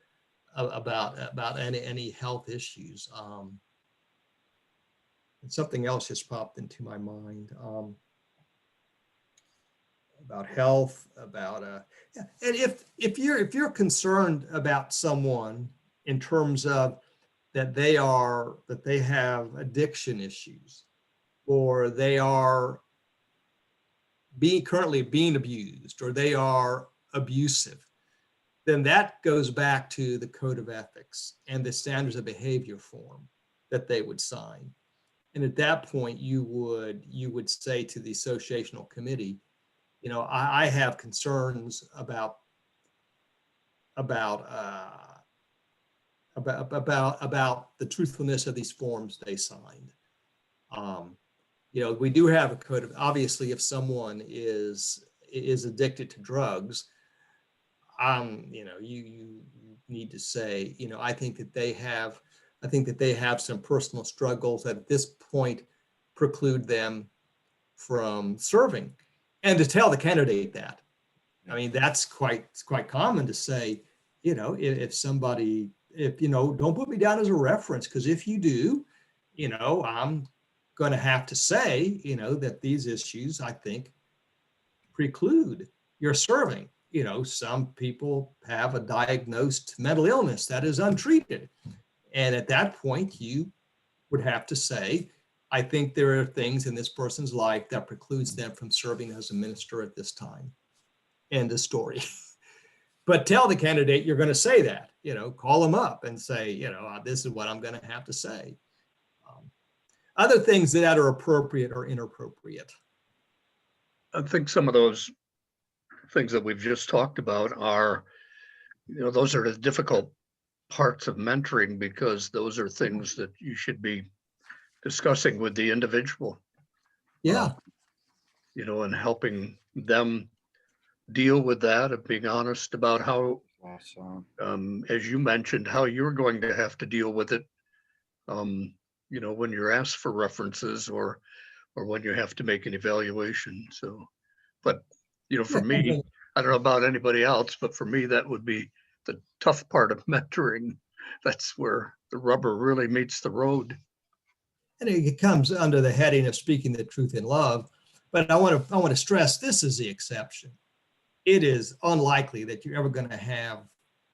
S9: about any health issues. And something else just popped into my mind about health, about and if you're concerned about someone in terms of that they have addiction issues, or they are currently being abused, or they are abusive, then that goes back to the code of ethics and the standards of behavior form that they would sign. And at that point, you would say to the associational committee, I have concerns about the truthfulness of these forms they signed. We do have a code of, obviously, if someone is addicted to drugs, you need to say, I think that they have some personal struggles that at this point preclude them from serving, and to tell the candidate that. I mean, that's quite common to say, if somebody, don't put me down as a reference, because if you do, I'm going to have to say, that these issues, I think, preclude your serving. Some people have a diagnosed mental illness that is untreated. And at that point, you would have to say, I think there are things in this person's life that precludes them from serving as a minister at this time. End of story. But tell the candidate you're going to say that, call them up and say, this is what I'm going to have to say. Other things that are appropriate or inappropriate.
S2: I think some of those things that we've just talked about are, those are the difficult parts of mentoring, because those are things that you should be discussing with the individual.
S9: Yeah.
S2: And helping them deal with that, and being honest about how, as you mentioned, how you're going to have to deal with it, when you're asked for references or when you have to make an evaluation. So, but, for me, I don't know about anybody else, but for me, that would be the tough part of mentoring. That's where the rubber really meets the road.
S9: And it comes under the heading of speaking the truth in love. But I want to stress, this is the exception. It is unlikely that you're ever going to have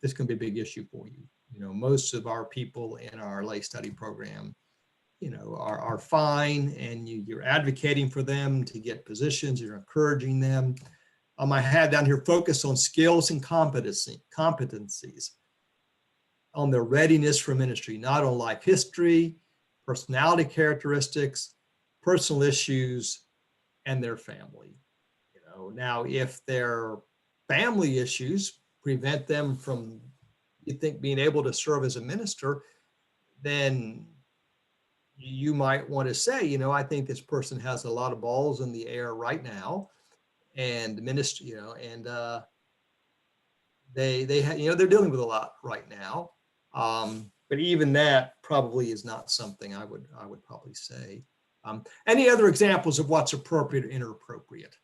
S9: this can be a big issue for you. Most of our people in our lay study program, are fine, and you're advocating for them to get positions. You're encouraging them. I had down here focus on skills and competencies, on their readiness for ministry, not on life history, personality characteristics, personal issues, and their family. Now, if their family issues prevent them from, being able to serve as a minister, then you might want to say, I think this person has a lot of balls in the air right now, and ministry, and they're dealing with a lot right now. But even that probably is not something I would probably say. Any other examples of what's appropriate or inappropriate?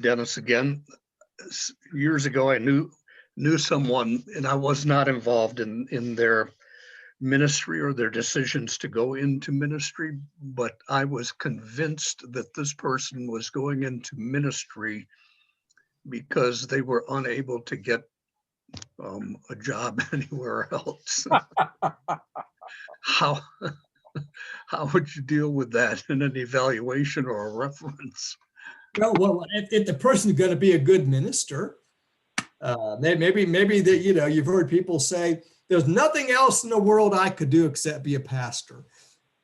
S2: Dennis again. Years ago, I knew someone, and I was not involved in their ministry or their decisions to go into ministry, but I was convinced that this person was going into ministry because they were unable to get a job anywhere else. How would you deal with that in an evaluation or a reference?
S9: Well, if the person's going to be a good minister, maybe that, you've heard people say, there's nothing else in the world I could do except be a pastor.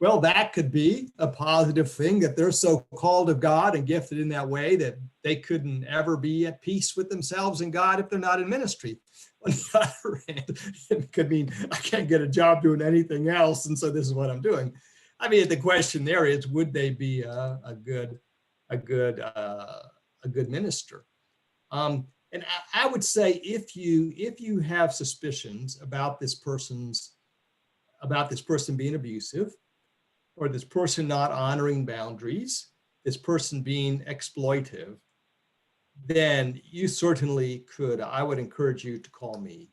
S9: Well, that could be a positive thing, that they're so called of God and gifted in that way that they couldn't ever be at peace with themselves and God if they're not in ministry. On the other hand, it could mean I can't get a job doing anything else, and so this is what I'm doing. I mean, the question there is, would they be a good minister? And I would say, if you have suspicions about this person being abusive, or this person not honoring boundaries, this person being exploitive, then you certainly could. I would encourage you to call me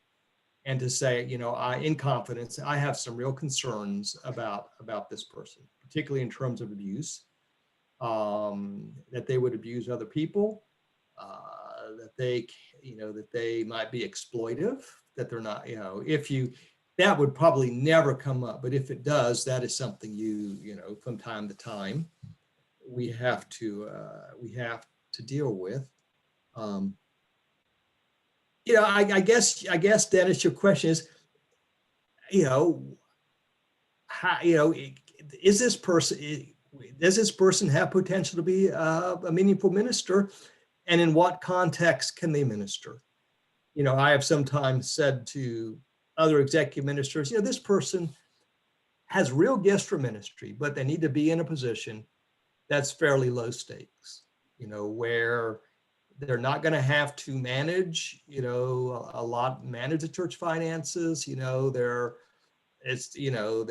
S9: and to say, in confidence, I have some real concerns about this person, particularly in terms of abuse, that they would abuse other people, that they might be exploitive, that they're not, that would probably never come up. But if it does, that is something from time to time, we have to deal with. I guess, Dennis, your question is, how, does this person have potential to be a meaningful minister, and in what context can they minister? I have sometimes said to other executive ministers, this person has real gifts for ministry, but they need to be in a position that's fairly low stakes, where they're not going to have to manage, manage the church finances, they're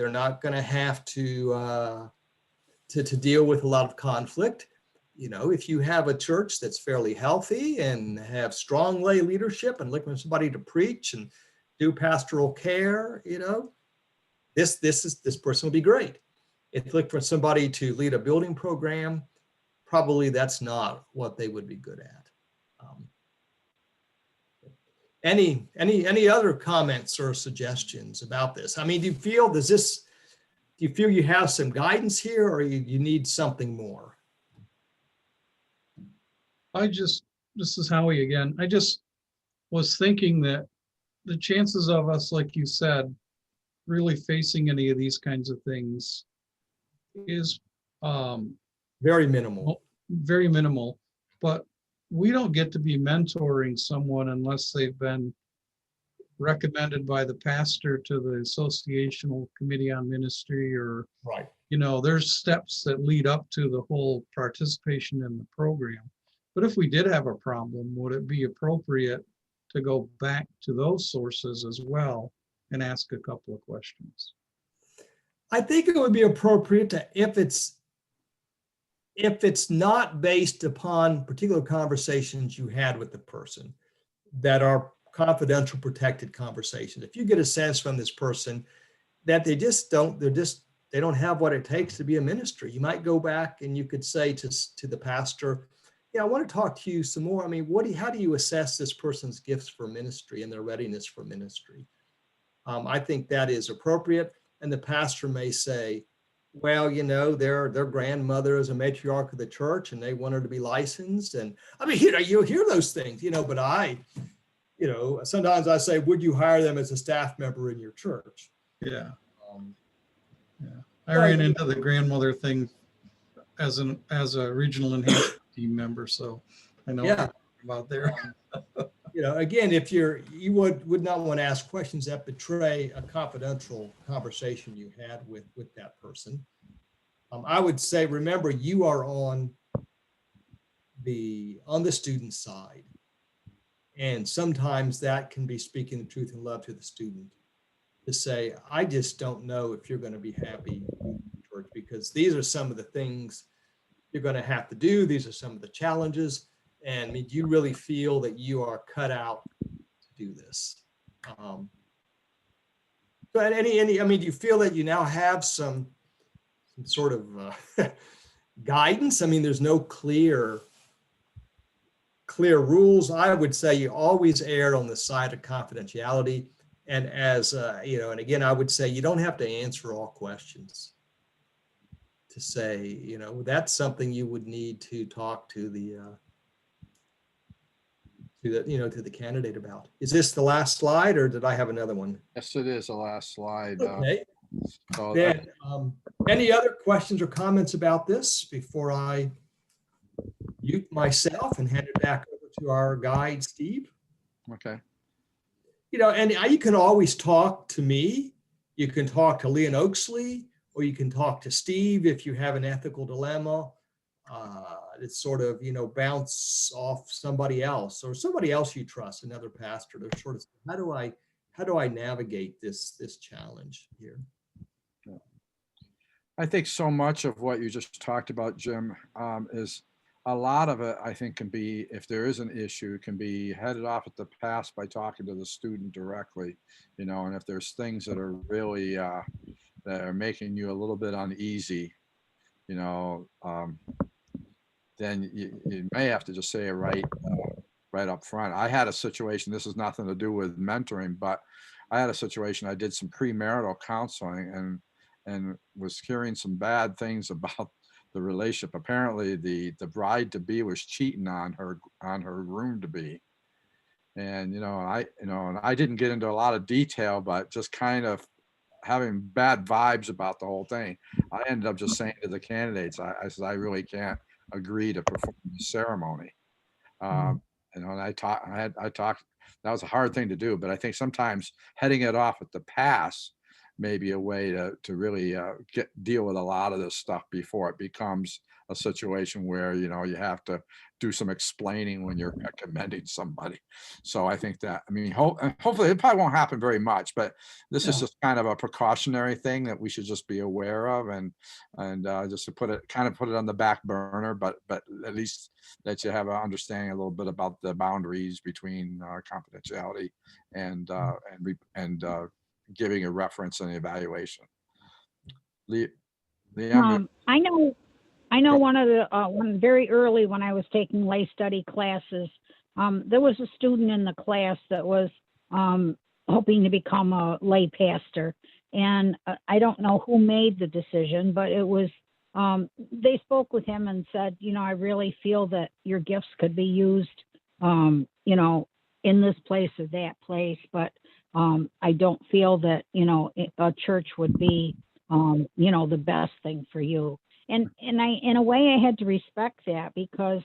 S9: not going to have to deal with a lot of conflict. If you have a church that's fairly healthy and have strong lay leadership and looking for somebody to preach and do pastoral care, this person will be great. If you look for somebody to lead a building program, probably that's not what they would be good at. Any other comments or suggestions about this? I mean, do you feel you have some guidance here, or you need something more?
S8: This is Howie again. I just was thinking that the chances of us, like you said, really facing any of these kinds of things is
S9: very minimal.
S8: Very minimal. But we don't get to be mentoring someone unless they've been recommended by the pastor to the associational committee on ministry, or
S9: right.
S8: There's steps that lead up to the whole participation in the program. But if we did have a problem, would it be appropriate to go back to those sources as well and ask a couple of questions?
S9: I think it would be appropriate to, if it's not based upon particular conversations you had with the person that are confidential, protected conversations. If you get a sense from this person that they don't have what it takes to be a ministry, you might go back and you could say to the pastor, I want to talk to you some more. I mean, how do you assess this person's gifts for ministry and their readiness for ministry? I think that is appropriate. And the pastor may say, well, their grandmother is a matriarch of the church and they want her to be licensed. And I mean, you hear those things, but sometimes I say, would you hire them as a staff member in your church?
S8: Yeah. I ran into the grandmother thing as a regional enhancement team member, so I know what you're talking about there.
S9: Again, if you would not want to ask questions that betray a confidential conversation you had with that person. I would say, remember, you are on the student side, and sometimes that can be speaking the truth and love to the student, to say, I just don't know if you're going to be happy in church, because these are some of the things you're going to have to do. These are some of the challenges. And do you really feel that you are cut out to do this? But do you feel that you now have some sort of guidance? I mean, there's no clear rules. I would say you always err on the side of confidentiality. And and again, I would say you don't have to answer all questions. To say, that's something you would need to talk to the candidate about. Is this the last slide, or did I have another one?
S1: Yes, it is the last slide.
S9: Okay. Then, any other questions or comments about this before I mute myself and hand it back over to our guide, Steve?
S1: Okay.
S9: And you can always talk to me. You can talk to Leon Oaksley, or you can talk to Steve if you have an ethical dilemma. It's sort of, bounce off somebody else, or somebody else you trust, another pastor, to sort of, how do I navigate this challenge here?
S1: I think so much of what you just talked about, Jim, is a lot of it, I think, can be, if there is an issue, can be headed off at the pass by talking to the student directly, and if there's things that are really, that are making you a little bit uneasy, then you may have to just say it right up front. I had a situation, this has nothing to do with mentoring, but I had a situation, I did some premarital counseling and was hearing some bad things about the relationship. Apparently the bride to be was cheating on her groom to be. And, I didn't get into a lot of detail, but just kind of having bad vibes about the whole thing. I ended up just saying to the candidates, I said, I really can't agree to perform the ceremony. And I talked, that was a hard thing to do, but I think sometimes heading it off at the pass maybe a way to really deal with a lot of this stuff before it becomes a situation where, you know, you have to do some explaining when you're recommending somebody. So I think that, I mean, hopefully it probably won't happen very much, but this is just kind of a precautionary thing that we should just be aware of, and just to put it on the back burner, but at least that you have an understanding a little bit about the boundaries between confidentiality and giving a reference and evaluation. Liam,
S5: I know one of the one very early when I was taking lay study classes, there was a student in the class that was hoping to become a lay pastor, and I don't know who made the decision, but it was they spoke with him and said, you know, I really feel that your gifts could be used, you know, in this place or that place, but I don't feel that, you know, a church would be, you know, the best thing for you. And I, in a way, I had to respect that, because,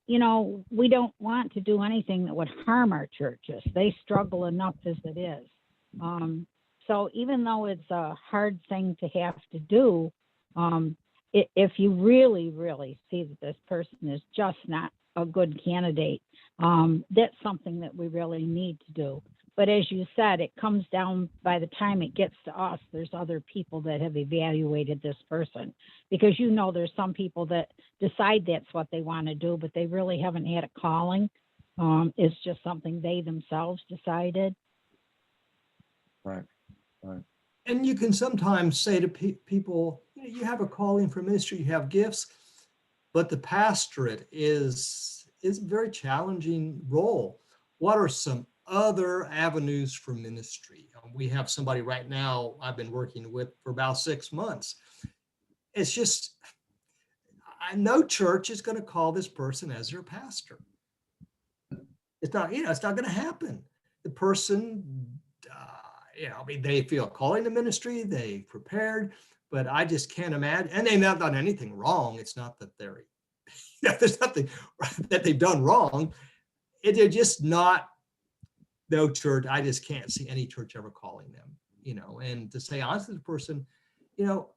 S5: you know, we don't want to do anything that would harm our churches. They struggle enough as it is. So even though it's a hard thing to have to do, if you really, really see that this person is just not a good candidate, that's something that we really need to do. But as you said, it comes down, by the time it gets to us, there's other people that have evaluated this person, because, you know, there's some people that decide that's what they want to do, but they really haven't had a calling. It's just something they themselves decided.
S1: right.
S9: And you can sometimes say to people, you know, you have a calling for ministry, you have gifts, but the pastorate is a very challenging role. What are some other avenues for ministry? We have somebody right now I've been working with for about 6 months. It's just, no church is going to call this person as their pastor. It's not, you know, it's not going to happen. The person, you know, I mean, they feel a calling to ministry, they prepared, but I just can't imagine, and they've not done anything wrong. It's not that they're, you know, there's nothing that they've done wrong. They're just not, no church, I just can't see any church ever calling them, you know. And to say honestly to the person, you know,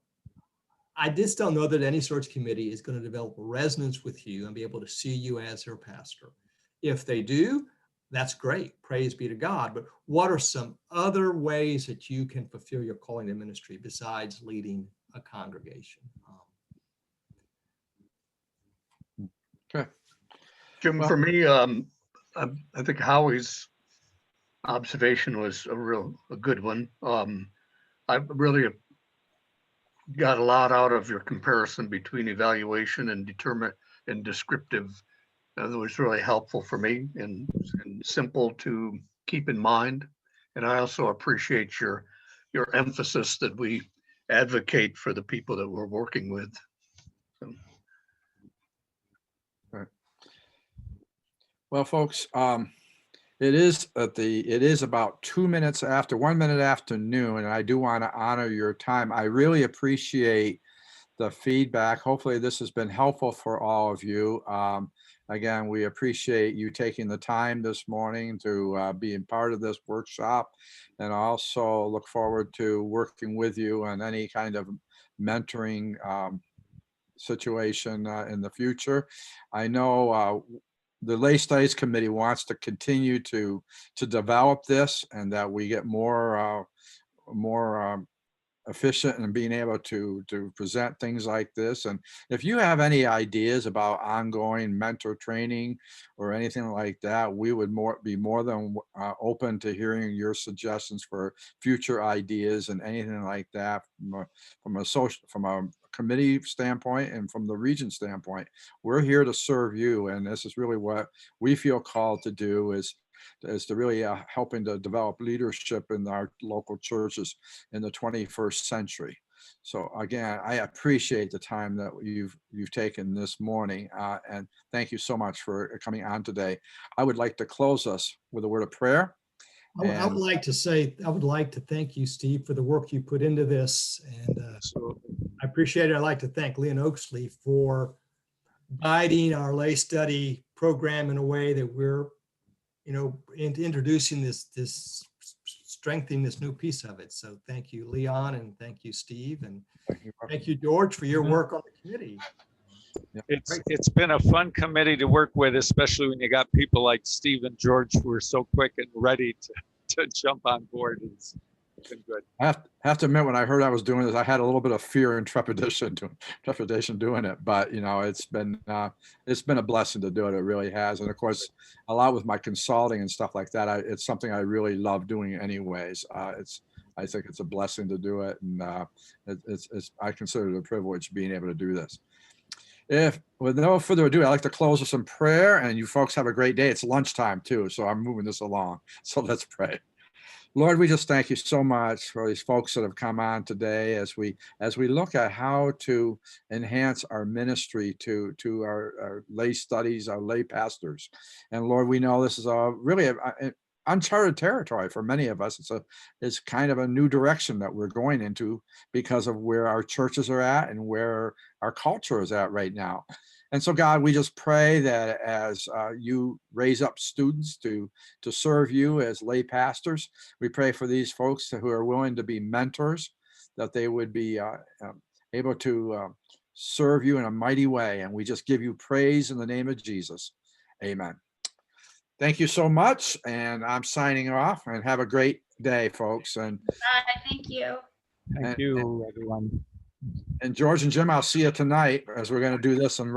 S9: I just don't know that any search committee is going to develop resonance with you and be able to see you as their pastor. If they do, that's great. Praise be to God. But what are some other ways that you can fulfill your calling to ministry besides leading a congregation?
S1: Okay.
S2: Jim, for me, I think Howie's observation was a good one. I really got a lot out of your comparison between evaluation and descriptive. That was really helpful for me and simple to keep in mind. And I also appreciate your emphasis that we advocate for the people that we're working with. So.
S1: Right. Well, folks, it is about 1 minute after noon, and I do want to honor your time. I really appreciate the feedback. Hopefully this has been helpful for all of you. Again, we appreciate you taking the time this morning to being part of this workshop, and also look forward to working with you on any kind of mentoring situation in the future. I know the Lay Studies Committee wants to continue to develop this, and that we get more efficient in being able to present things like this. And if you have any ideas about ongoing mentor training or anything like that, we would be more than open to hearing your suggestions for future ideas and anything like that from a committee standpoint and from the region standpoint. We're here to serve you, and this is really what we feel called to do, is to really helping to develop leadership in our local churches in the 21st century. So again, I appreciate the time that you've taken this morning, and thank you so much for coming on today. I would like to close us with a word of prayer.
S9: I would like to thank you, Steve, for the work you put into this, and I appreciate it. I'd like to thank Lynn Oaksley for guiding our lay study program in a way that we're, you know, introducing this strengthening this new piece of it. So thank you, Leon, and thank you, Steve, and thank you, George, for your work on the committee.
S4: It's been a fun committee to work with, especially when you got people like Steve and George who are so quick and ready to jump on board. It's been good.
S1: I have to admit, when I heard I was doing this, I had a little bit of fear and trepidation doing it. But you know, it's been a blessing to do it. It really has. And of course, a lot with my consulting and stuff like that. It's something I really love doing, anyways. I think it's a blessing to do it, and I consider it a privilege being able to do this. If with no further ado, I'd like to close with some prayer, and you folks have a great day. It's lunchtime too, so I'm moving this along. So let's pray. Lord, we just thank you so much for these folks that have come on today as we look at how to enhance our ministry to our lay studies, our lay pastors. And Lord, we know this is really an uncharted territory for many of us. It's kind of a new direction that we're going into because of where our churches are at and where our culture is at right now. And so, God, we just pray that as you raise up students to serve you as lay pastors, we pray for these folks who are willing to be mentors, that they would be able to serve you in a mighty way. And we just give you praise in the name of Jesus. Amen. Thank you so much. And I'm signing off, and have a great day, folks. And
S6: thank you.
S4: Thank you, everyone.
S1: And George and Jim, I'll see you tonight as we're going to do this and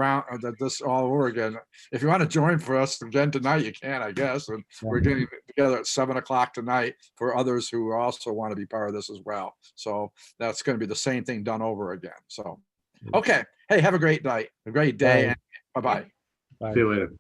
S1: this all over again. If you want to join for us again tonight, you can, I guess. And we're getting together at 7 o'clock tonight for others who also want to be part of this as well. So that's going to be the same thing done over again. So, okay. Hey, have a great night, a great day. Bye-bye.
S7: See you later.